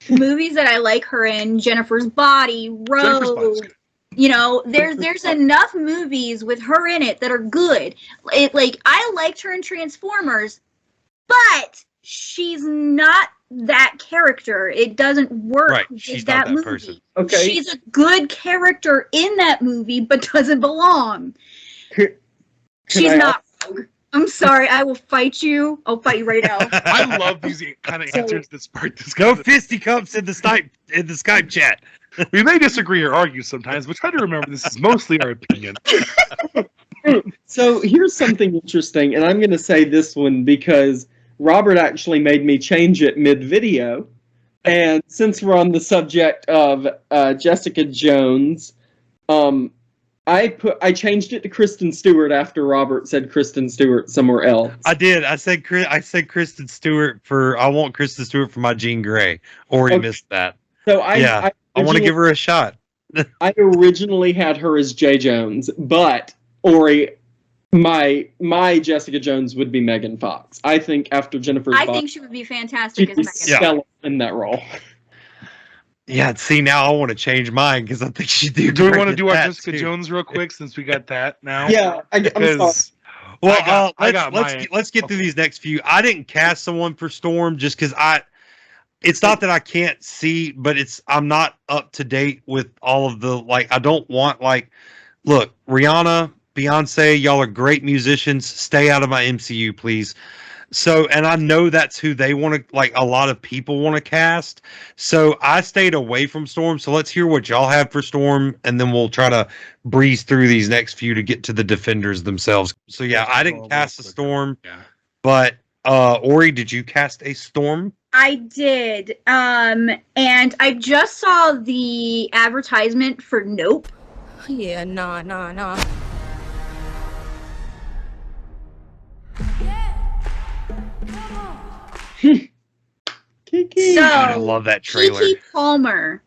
movies that I like her in. Jennifer's Body, Rogue. You know, there's enough movies with her in it that are good. I liked her in Transformers, but she's not that character. It doesn't work with that movie. Person. Okay. She's a good character in that movie, but doesn't belong. She's not Rogue. I'm sorry, I will fight you. I'll fight you right now. I love these kind of answers that spark this. No fisticuffs in the Skype chat. We may disagree or argue sometimes, but try to remember this is mostly our opinion. So here's something interesting, and I'm going to say this one because Robert actually made me change it mid-video. And since we're on the subject of Jessica Jones, I changed it to Kristen Stewart after Robert said Kristen Stewart somewhere else. I did. I said Kristen Stewart I want Kristen Stewart for my Jean Grey. Orey missed that. So I want to give her a shot. I originally had her as J. Jones, but Orey, my Jessica Jones would be Megan Fox. I think after Jennifer's I think she would be fantastic as Megan Fox in that role. Yeah, see, now I want to change mine because I think she did. Do we want to do our Jessica Jones real quick since we got that now? Yeah, I'm sorry. Well, let's get through these next few. I didn't cast someone for Storm just because it's not that I can't see, but I'm not up to date with all of the I don't want look, Rihanna, Beyonce, y'all are great musicians. Stay out of my MCU, please. So, and I know that's who they want to, a lot of people want to cast. So I stayed away from Storm. So let's hear what y'all have for Storm, and then we'll try to breeze through these next few to get to the Defenders themselves. So yeah, I didn't cast a Storm, but Orey, did you cast a Storm? I did. And I just saw the advertisement for Nope. Yeah, nah. Geeky. So, I love that trailer. Keke Palmer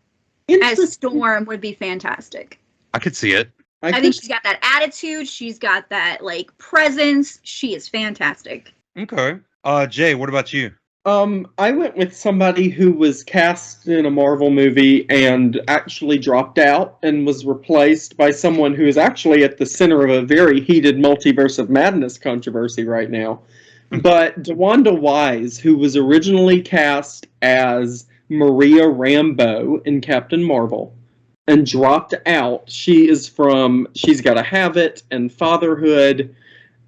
as Storm would be fantastic. I could see it. I think she's got that attitude. She's got that presence. She is fantastic. Okay. Jay, what about you? I went with somebody who was cast in a Marvel movie and actually dropped out and was replaced by someone who is actually at the center of a very heated Multiverse of Madness controversy right now. But DeWanda Wise, who was originally cast as Maria Rambeau in Captain Marvel and dropped out. She's Gotta Have It and Fatherhood.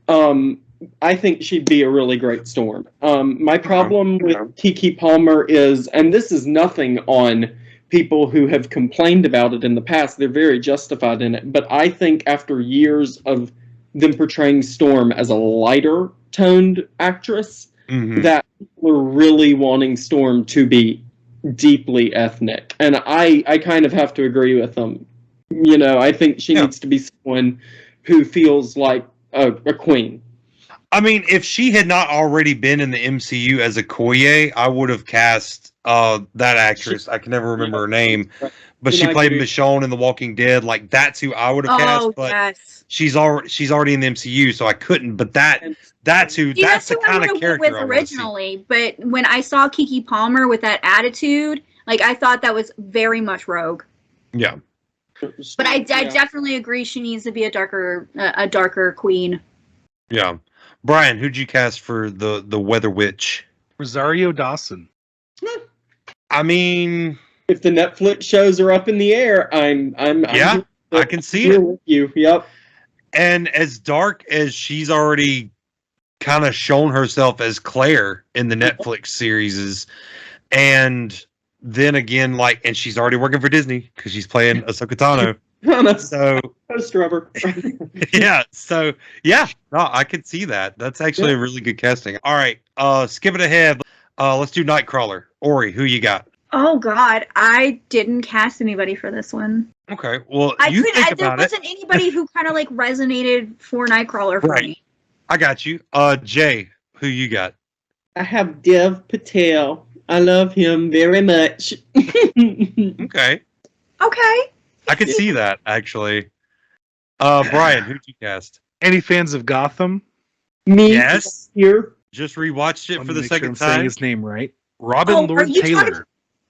I think she'd be a really great Storm. My problem with Keke Palmer is, and this is nothing on people who have complained about it in the past, they're very justified in it, but I think after years of them portraying Storm as a lighter toned actress, that people are really wanting Storm to be deeply ethnic. And I kind of have to agree with them. You know, I think she needs to be someone who feels like a queen. I mean, if she had not already been in the MCU as a Koye, I would have cast that actress. I can never remember her name, but she played Michonne in The Walking Dead. Like, that's who I would have cast. But she's already in the MCU, so I couldn't. But that's the kind of character with originally. But when I saw Keke Palmer with that attitude, like, I thought that was very much Rogue. Yeah. But I definitely agree she needs to be a darker queen. Yeah. Brian, who'd you cast for the Weather Witch? Rosario Dawson. I mean, if the Netflix shows are up in the air, I'm I can see it. With you. Yep. And as dark as she's already kind of shown herself as Claire in the Netflix series, and then again, and she's already working for Disney because she's playing Ahsoka Tano. So post-rubber. No, I could see that. That's actually a really good casting. All right, skip it ahead. Let's do Nightcrawler. Ori, who you got? Oh God, I didn't cast anybody for this one. Okay, well, there wasn't anybody who kind of like resonated for Nightcrawler for me. I got you. Jay, who you got? I have Dev Patel. I love him very much. Okay. I can see that, actually. Brian, who'd you cast? Any fans of Gotham? Me. Yes. Here. Just rewatched it for the second time. Saying his name right. Robin Oh, Lord Taylor.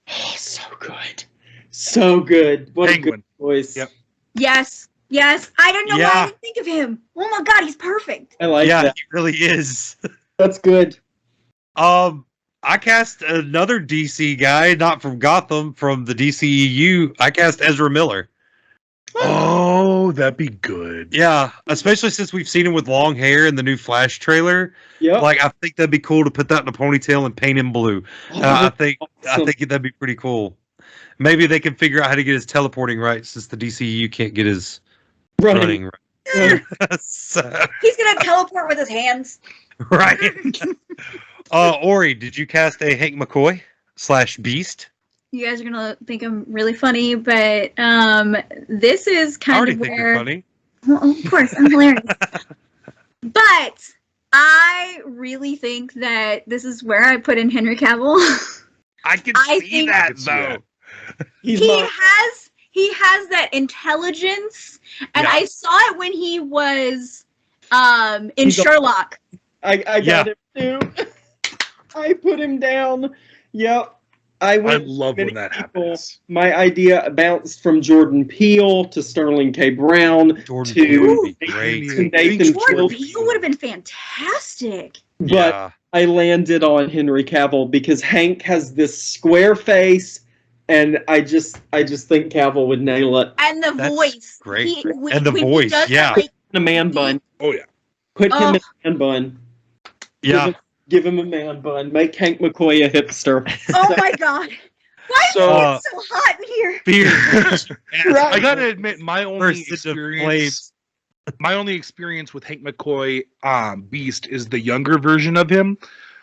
Oh, so good. So good. What Penguin. a good voice. Yep. Yes. I don't know why I didn't think of him. Oh my God, he's perfect. I like that. He really is. That's good. I cast another DC guy, not from Gotham, from the DCEU. I cast Ezra Miller. Oh, that'd be good. Yeah, especially since we've seen him with long hair in the new Flash trailer. Yeah, like I think that'd be cool to put that in a ponytail and paint him blue. I think that'd be pretty cool. Maybe they can figure out how to get his teleporting right, since the DCEU can't get his running right. So, he's gonna teleport with his hands. Right. Ori, did you cast a Hank McCoy / Beast? You guys are gonna think I'm really funny, but this is kind of where. Think you're funny. Well, of course, I'm hilarious. But I really think that this is where I put in Henry Cavill. I can see that though. He has that intelligence, and I saw it when he was in Sherlock. I got him too. I put him down. Yep. I love when that happens. My idea bounced from Jordan Peele to Sterling K. Brown to Nathan Jordan Peele would have been fantastic. But I landed on Henry Cavill because Hank has this square face, and I just think Cavill would nail it. And the voice. Great. And the voice, Put in a man bun. Oh, yeah. Put him in a man bun. Yeah. Give him a man bun. Make Hank McCoy a hipster. Oh my God! Why is it so hot in here? I gotta admit, my only experience with Hank McCoy, Beast, is the younger version of him.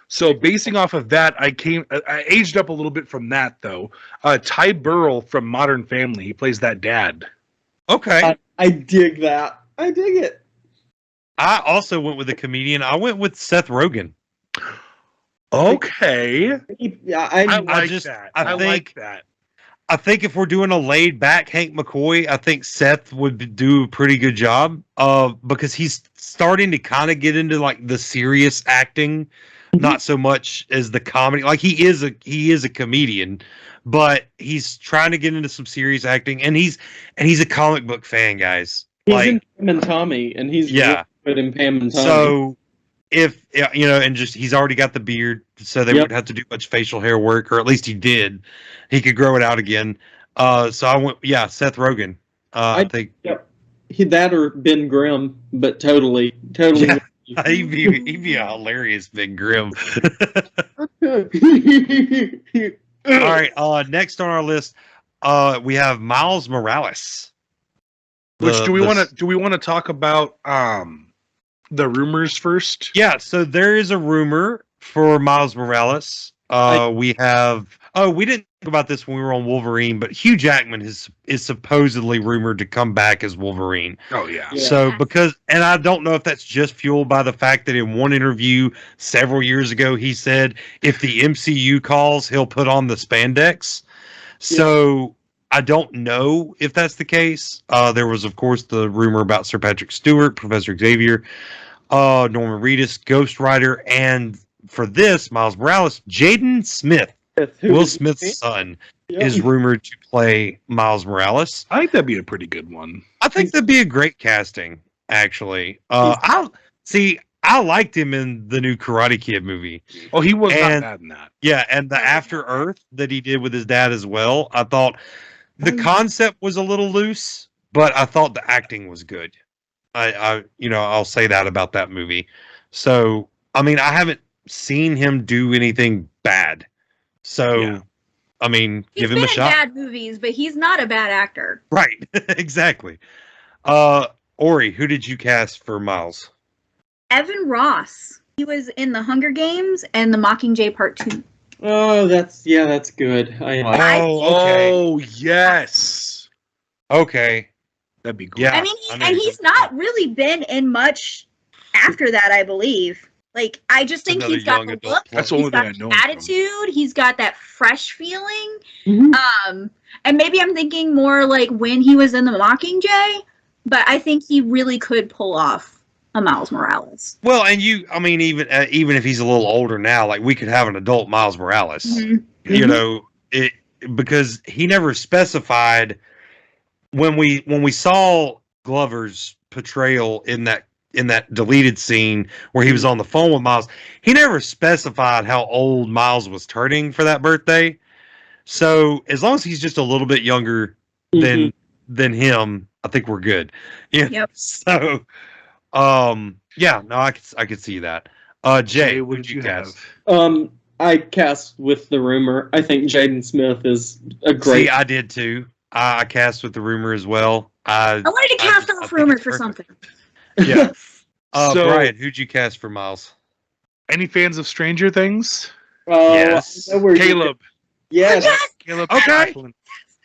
So basing off of that, I aged up a little bit from that though. Ty Burrell from Modern Family, he plays that dad. Okay, I dig that. I dig it. I also went with a comedian. I went with Seth Rogen. Okay. I like that. I think if we're doing a laid back Hank McCoy, I think Seth would do a pretty good job. Because he's starting to kind of get into like the serious acting, not so much as the comedy. Like he is a comedian, but he's trying to get into some serious acting, and he's a comic book fan, guys. He's in Pam and Tommy, and he's really good in Pam and Tommy. So if you know, and just he's already got the beard, so they wouldn't have to do much facial hair work, or at least he did. He could grow it out again. So I went, Seth Rogen. I think that or Ben Grimm, but totally. Yeah, he'd be a hilarious Ben Grimm. All right. Next on our list, we have Miles Morales. Do we want to talk about the rumors first? Yeah. So there is a rumor for Miles Morales. We didn't talk about this when we were on Wolverine, but Hugh Jackman is supposedly rumored to come back as Wolverine. Oh yeah. So and I don't know if that's just fueled by the fact that in one interview several years ago he said if the MCU calls, he'll put on the spandex. So I don't know if that's the case. There was, of course, the rumor about Sir Patrick Stewart, Professor Xavier, Norman Reedus, Ghost Rider, and for this, Miles Morales, Jaden Smith, Will Smith's son, is rumored to play Miles Morales. I think that'd be a pretty good one. I think that'd be a great casting, actually. I liked him in the new Karate Kid movie. Oh, he was not bad in that. Yeah, and the After Earth that he did with his dad as well. I thought the concept was a little loose, but I thought the acting was good. I'll say that about that movie. So, I mean, I haven't seen him do anything bad. So, I mean, give him a shot. He's been in bad movies, but he's not a bad actor. Right. Exactly. Orey, who did you cast for Miles? Evan Ross. He was in The Hunger Games and The Mockingjay Part 2. Oh, that's good. Oh, yes. Okay. That'd be great. Yeah. I mean, he's not really been in much after that, I believe. Like, I just think he's got the look. That's the only thing I know. Attitude. He's got that fresh feeling. Mm-hmm. And maybe I'm thinking more like when he was in The Mockingjay, but I think he really could pull off a Miles Morales. Well, and even if he's a little older now, like we could have an adult Miles Morales. Mm-hmm. You know, because he never specified when we saw Glover's portrayal in that deleted scene where he was on the phone with Miles, he never specified how old Miles was turning for that birthday. So as long as he's just a little bit younger than him, I think we're good. Yeah. Yep. So, I could see that. Jay, what did you cast? I cast with the rumor. I think Jaden Smith is a great. See, I did too. I cast with the rumor as well. I wanted to cast off rumor for something. Yeah. So, Brian, who'd you cast for Miles? Any fans of Stranger Things? Yes. Caleb. Yes. Caleb. Okay.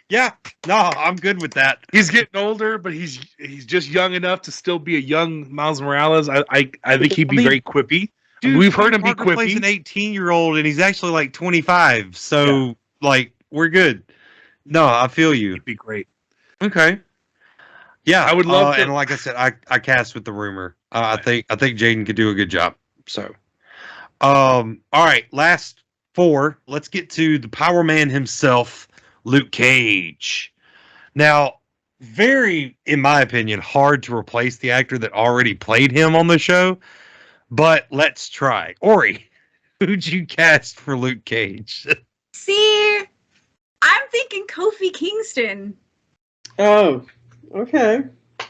Yeah. No, I'm good with that. He's getting older, but he's just young enough to still be a young Miles Morales. I think he'd be very quippy. Dude, we've heard him be Parker plays quippy. an 18-year-old, and he's actually like 25. So, we're good. No, I feel you. He'd be great. Okay. Yeah, I would love to. And like I said, I cast with the rumor. I think Jaden could do a good job. So, all right, last four. Let's get to the Power Man himself, Luke Cage. Now, very, in my opinion, hard to replace the actor that already played him on the show. But let's try. Orey, who'd you cast for Luke Cage? See, I'm thinking Kofi Kingston. Oh, okay.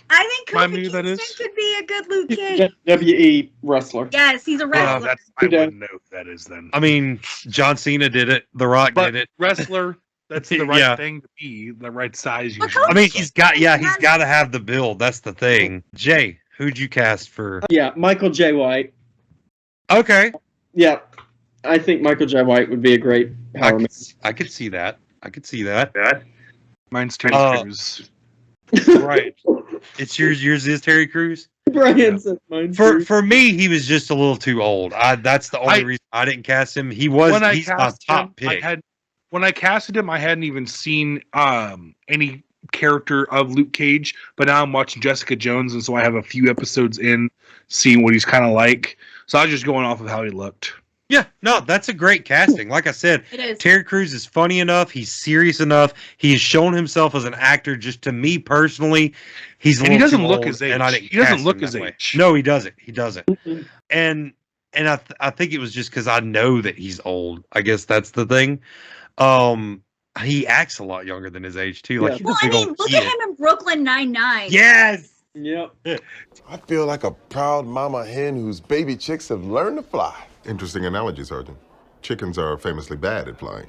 I think Remind Kofi me who that Kingston could be a good Luke Cage. WWE wrestler. Yes, he's a wrestler. I wouldn't know who that is then. I mean, John Cena did it. The Rock did it. Wrestler, that's the right thing to be, the right size. Usually. I mean, he's got to have the build. That's the thing. Jay, who'd you cast for? Yeah, Michael J. White. Okay. Yeah, I think Michael J. White would be a great Power Man. I could see that. Mine's Terry Crews. Right. It's yours. Yours is Terry Crews. Brian said mine. For me, he was just a little too old. That's the only reason I didn't cast him. He's my top pick. When I casted him, I hadn't even seen any character of Luke Cage, but now I'm watching Jessica Jones, and so I have a few episodes in, seeing what he's kind of like. So I was just going off of how he looked. Yeah, no, that's a great casting. Like I said, Terry Crews is funny enough. He's serious enough. He's shown himself as an actor. Just to me personally, he doesn't look his age. And he doesn't look his age. No, he doesn't. He doesn't. And and I think it was just because I know that he's old. I guess that's the thing. He acts a lot younger than his age too. Like he's Well, a I big mean, old look kid. at him in Brooklyn Nine-Nine. Yes. Yep. I feel like a proud mama hen whose baby chicks have learned to fly. Interesting analogy, Sergeant. Chickens are famously bad at flying.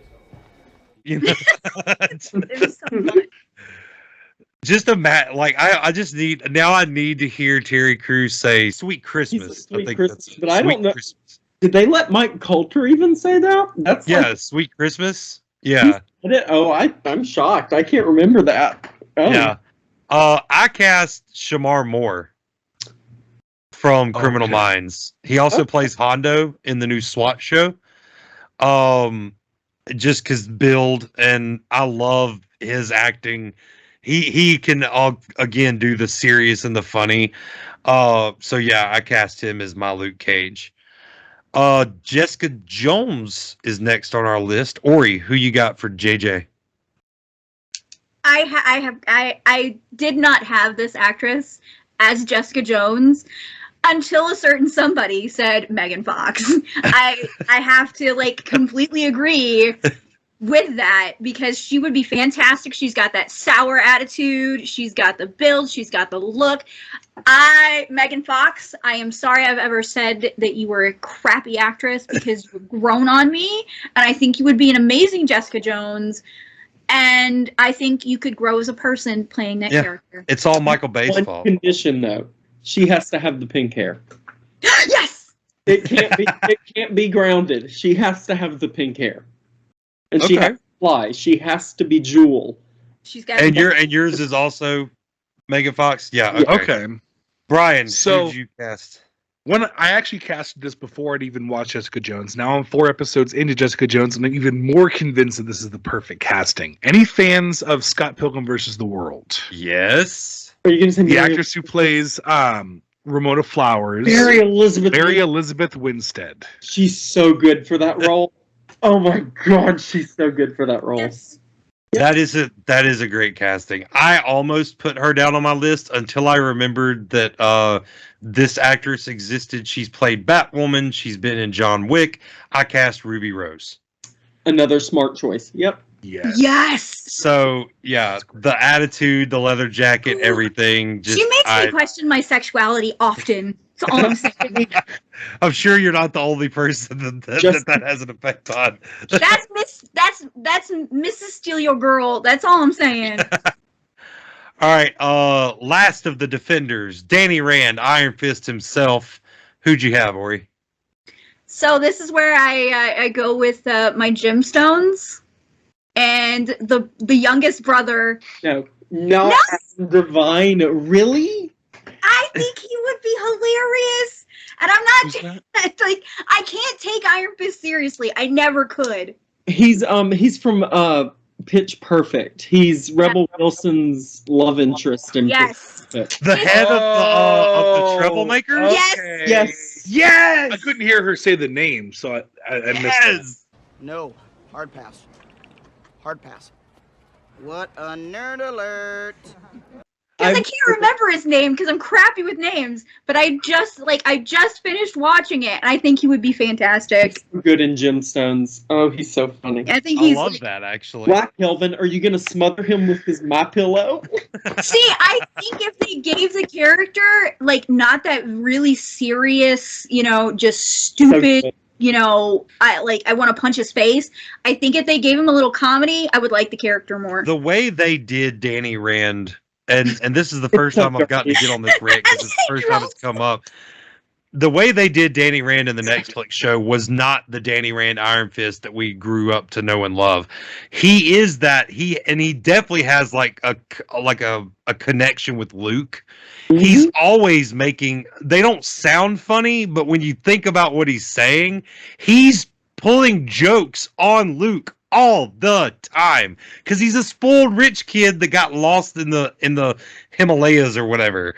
You know? It was so fun. Just I just need I need to hear Terry Crews say "Sweet Christmas." Sweet I think Christmas, that's but I don't know. Christmas. Did they let Mike Coulter even say that? That's Sweet Christmas. Yeah. I'm shocked. I can't remember that. Oh. Yeah. I cast Shamar Moore from Criminal Minds. He also plays Hondo in the new SWAT show. Just because build, and I love his acting. He can again do the serious and the funny. So yeah, I cast him as my Luke Cage. Jessica Jones is next on our list. Orey, who you got for JJ? I did not have this actress as Jessica Jones until a certain somebody said Megan Fox. I have to completely agree with that because she would be fantastic. She's got that sour attitude. She's got the build. She's got the look. Megan Fox, I am sorry I've ever said that you were a crappy actress because you've grown on me, and I think you would be an amazing Jessica Jones. And I think you could grow as a person playing that character. It's all Michael Bay's One fault. condition, though. She has to have the pink hair. Yes! It can't be grounded. She has to have the pink hair. And she has to fly. She has to be Jewel. She's got And yours is also Megan Fox? Yeah, okay. Brian, who did you cast? When I actually casted this before I'd even watched Jessica Jones. Now I'm 4 episodes into Jessica Jones, and I'm even more convinced that this is the perfect casting. Any fans of Scott Pilgrim versus the World? Yes. Are you going to say the actress who plays Ramona Flowers? Mary Elizabeth Winstead. She's so good for that role. Oh my god, she's so good for that role. Yes. That is a great casting. I almost put her down on my list until I remembered that this actress existed. She's played Batwoman. She's been in John Wick. I cast Ruby Rose. Another smart choice. Yep. Yes. So yeah, the attitude, the leather jacket, everything. Just, she makes me question my sexuality often. That's all I'm saying. I'm sure you're not the only person that has an effect on. That's Mrs. Steal Your Girl. That's all I'm saying. All right, last of the defenders, Danny Rand, Iron Fist himself. Who'd you have, Orey? So this is where I go with my gemstones and the youngest brother. No, Divine. Really? I think he would be hilarious. And I'm not I can't take Iron Fist seriously. I never could. He's from Pitch Perfect. He's Rebel Wilson's love interest in Yes. The head of the Troublemaker? Okay. Yes. I couldn't hear her say the name, so I missed it. No. Hard pass. Hard pass. What a nerd alert. Because I can't remember his name because I'm crappy with names. But I just finished watching it, and I think he would be fantastic. Good in gemstones. Oh, he's so funny. I think he's. I love that actually. Black Kelvin, are you gonna smother him with his My Pillow? See, I think if they gave the character not that really serious, just stupid. So I want to punch his face. I think if they gave him a little comedy, I would like the character more. The way they did Danny Rand, and this is the first time I've gotten to get on this rant because it's the first time it's come up. The way they did Danny Rand in the Netflix show was not the Danny Rand Iron Fist that we grew up to know and love. He is that he definitely has a connection with Luke. Mm-hmm. He's always they don't sound funny, but when you think about what he's saying, he's pulling jokes on Luke all the time because he's a spoiled rich kid that got lost in the Himalayas or whatever.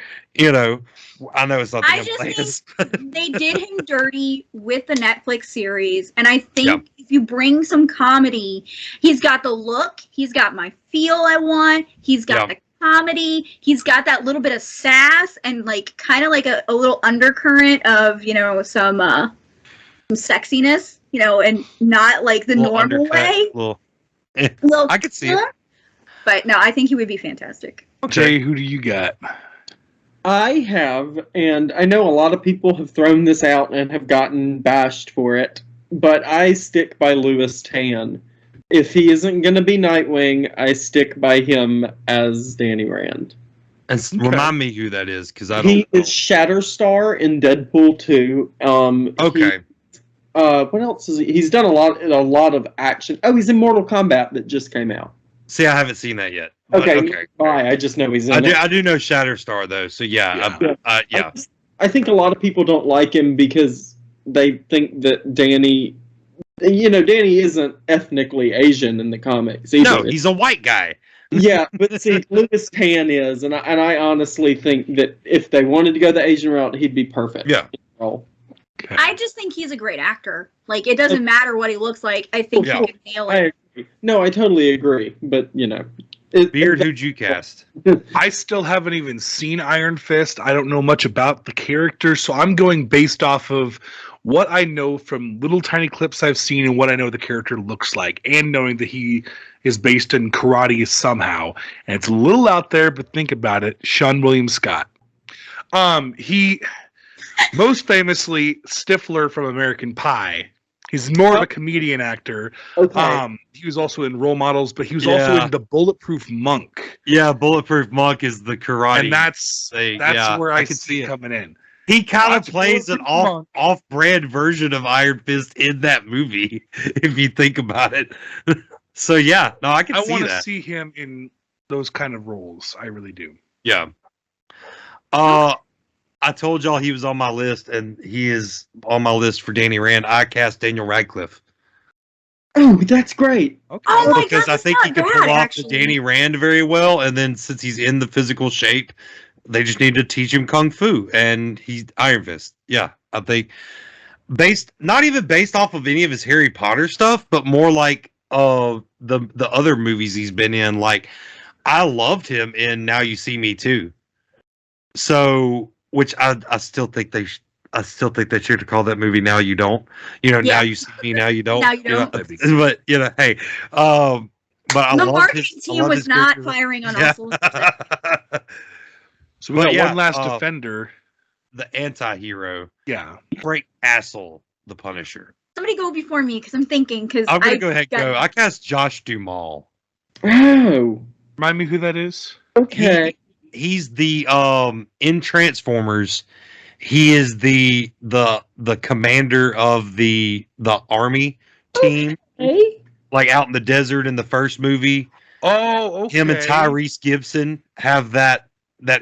I know it's not the Himalayas. Think they did him dirty with the Netflix series, and I think if you bring some comedy, he's got the look, he's got my feel I want, he's got the comedy, he's got that little bit of sass and kind of a little undercurrent of some sexiness, and not like the normal way. I could see it. But no, I think he would be fantastic. Jay, who do you got? I have, and I know a lot of people have thrown this out and have gotten bashed for it, but I stick by Louis Tan. If he isn't going to be Nightwing, I stick by him as Danny Rand. And remind me who that is, because I don't He know. is Shatterstar in Deadpool 2. Okay. What else is he? He's done a lot of action. Oh, he's in Mortal Kombat that just came out. See, I haven't seen that yet. Okay. Why? I just know he's in it. I do know Shatterstar, though, so yeah. I think a lot of people don't like him because they think that Danny isn't ethnically Asian in the comics either. No, he's a white guy. Yeah, but see, Louis Tan is, and I honestly think that if they wanted to go the Asian route, he'd be perfect. Yeah. I just think he's a great actor. Like, it doesn't matter what he looks like. I think he can nail it. I agree. No, I totally agree. But, Beard, who'd you cast? I still haven't even seen Iron Fist. I don't know much about the character, so I'm going based off of what I know from little tiny clips I've seen and what I know the character looks like, and knowing that he is based in karate somehow. And it's a little out there, but think about it. Sean William Scott. He most famously Stifler from American Pie. He's more of a comedian actor. Okay. He was also in Role Models, but he was also in The Bulletproof Monk. Yeah, Bulletproof Monk is the karate. And that's where I could see it coming in. He kind of plays an off-brand version of Iron Fist in that movie, if you think about it. So yeah, no, I can see that. I want to see him in those kind of roles. I really do. Yeah. I told y'all he was on my list, and he is on my list for Danny Rand. I cast Daniel Radcliffe. Oh, that's great. Okay. Oh my because God, I think he can bad, pull off actually. the Danny Rand very well, and then since he's in the physical shape, they just need to teach him kung fu, and he's Iron Fist. Yeah, I think not even based off of any of his Harry Potter stuff, but more like the other movies he's been in. Like, I loved him in Now You See Me Too. So, which I still think they should have called that movie Now You Don't. Now you see me, now you don't. Now you don't. But hey, but I the love marketing his, team was not firing on all cylinders. So we got one last defender. The anti-hero. Yeah. Frank Castle, the Punisher. Somebody go before me because I'm thinking. I'm going to go ahead and go. I cast Josh Duhamel. Oh. Remind me who that is? Okay. He's the in Transformers. He is the commander of the army team. Okay. Like out in the desert in the first movie. Oh, okay. Him and Tyrese Gibson have that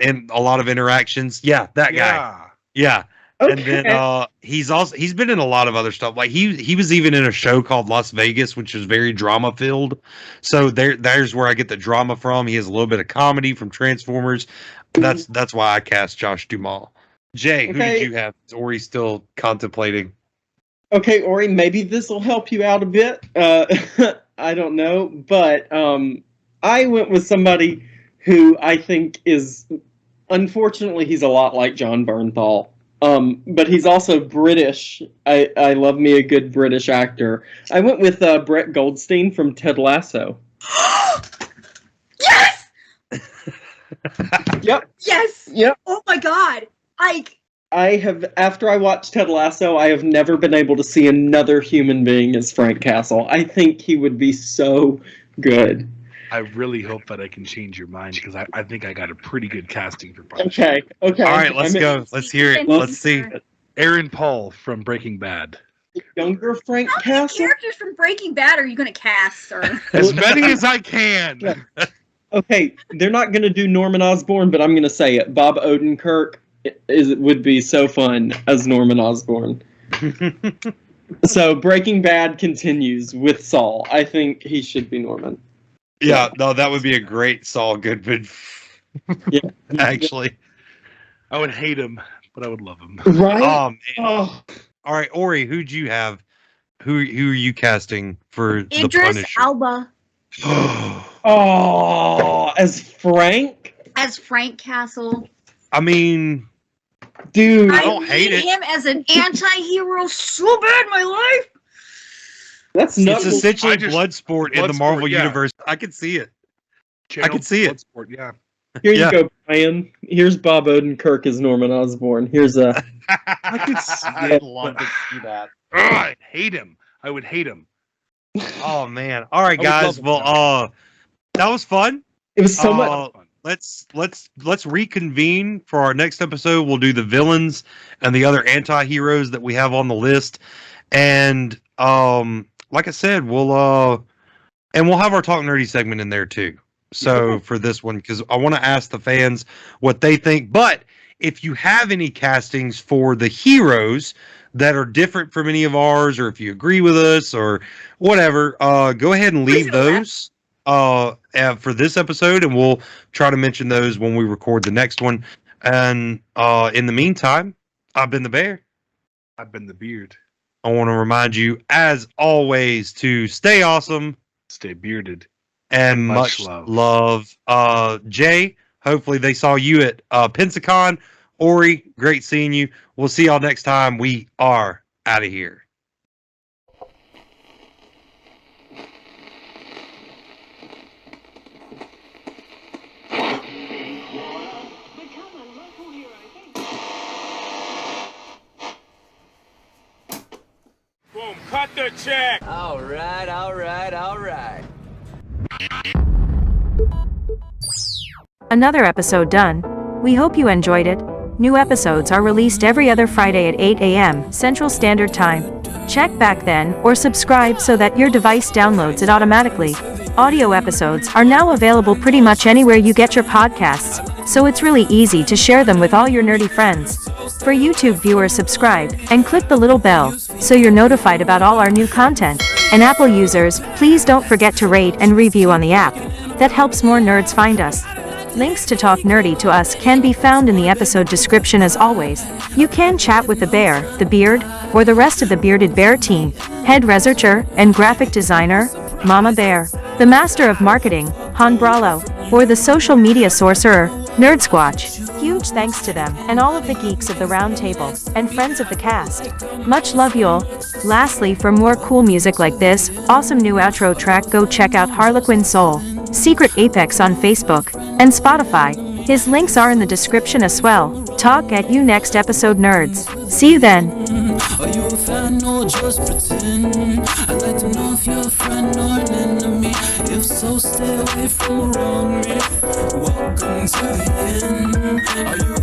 in a lot of interactions. Yeah, that guy. Yeah. Okay. And then he's been in a lot of other stuff. Like he was even in a show called Las Vegas, which is very drama filled. So there's where I get the drama from. He has a little bit of comedy from Transformers. That's why I cast Josh Duhamel. Jay, who did you have? Is Orey still contemplating? Okay, Orey, maybe this will help you out a bit. I don't know, but I went with somebody who I think is, unfortunately, he's a lot like John Bernthal. But he's also British. I love me a good British actor. I went with Brett Goldstein from Ted Lasso. Yes! Yep. Yes! Yep. Oh my God! After I watched Ted Lasso, I have never been able to see another human being as Frank Castle. I think he would be so good. I really hope that I can change your mind because I think I got a pretty good casting for Punisher. Okay. All right, let's go. Let's hear it. Let's see. Aaron Paul from Breaking Bad. Younger Frank How many Castle? characters from Breaking Bad are you going to cast, sir? As many as I can. Okay, they're not going to do Norman Osborn, but I'm going to say it. Bob Odenkirk would be so fun as Norman Osborn. So Breaking Bad continues with Saul. I think he should be Norman. Yeah, no, that would be a great Saul Goodman. Yeah, actually, I would hate him, but I would love him. Right? All right, Orey, who'd you have? Who are you casting for the Idris Punisher? Elba Oh, as Frank? as Frank Castle. I mean, Dude, I don't hate need it. him as an anti-hero so bad in my life. That's It's nuts. essentially Bloodsport in the Marvel Bloodsport, yeah. universe. I can see it. Channel I can see it. Bloodsport, yeah. Here you Yeah. go, Brian. Here's Bob Odenkirk as Norman Osborn. Here's a. I could see I'd it. love to see that. I'd hate him. I would hate him. Oh man! All right, I would guys. love Well, that was fun. It was so much. Let's reconvene for our next episode. We'll do the villains and the other anti-heroes that we have on the list, and like I said, we'll have our Talk Nerdy segment in there too. So for this one, because I want to ask the fans what they think. But if you have any castings for the heroes that are different from any of ours, or if you agree with us or whatever, go ahead and leave those for this episode, and we'll try to mention those when we record the next one. And in the meantime, I've been the Bear. I've been the Beard. I want to remind you, as always, to stay awesome, stay bearded, and much love. Jay, hopefully they saw you at Pensacon. Orey, great seeing you. We'll see y'all next time. We are out of here. Boom, cut the check. All right, all right, all right. Another episode done. We hope you enjoyed it. New episodes are released every other Friday at 8 a.m. Central Standard Time. Check back then or subscribe so that your device downloads it automatically. Audio episodes are now available pretty much anywhere you get your podcasts, so it's really easy to share them with all your nerdy friends. For YouTube viewers, subscribe and click the little bell so you're notified about all our new content. And Apple users, please don't forget to rate and review on the app. That helps more nerds find us. Links to Talk Nerdy to Us can be found in the episode description as always. You can chat with the Bear, the Beard, or the rest of the Bearded Bear team, head researcher and graphic designer, Mama Bear, the Master of Marketing, Han Bralo, or the social media sorcerer, Nerd Squatch. Huge thanks to them and all of the geeks of the round table and friends of the cast. Much love y'all. Lastly, for more cool music like this awesome new outro track, go check out HarlequinSoul, Secret Apex on Facebook and Spotify. His links are in the description as well. Talk at you next episode, nerds. See you then. Are you a fan or just pretend? I'd like to know if you're a friend or an enemy. If so, stay away from wrong. Welcome to the end. Are you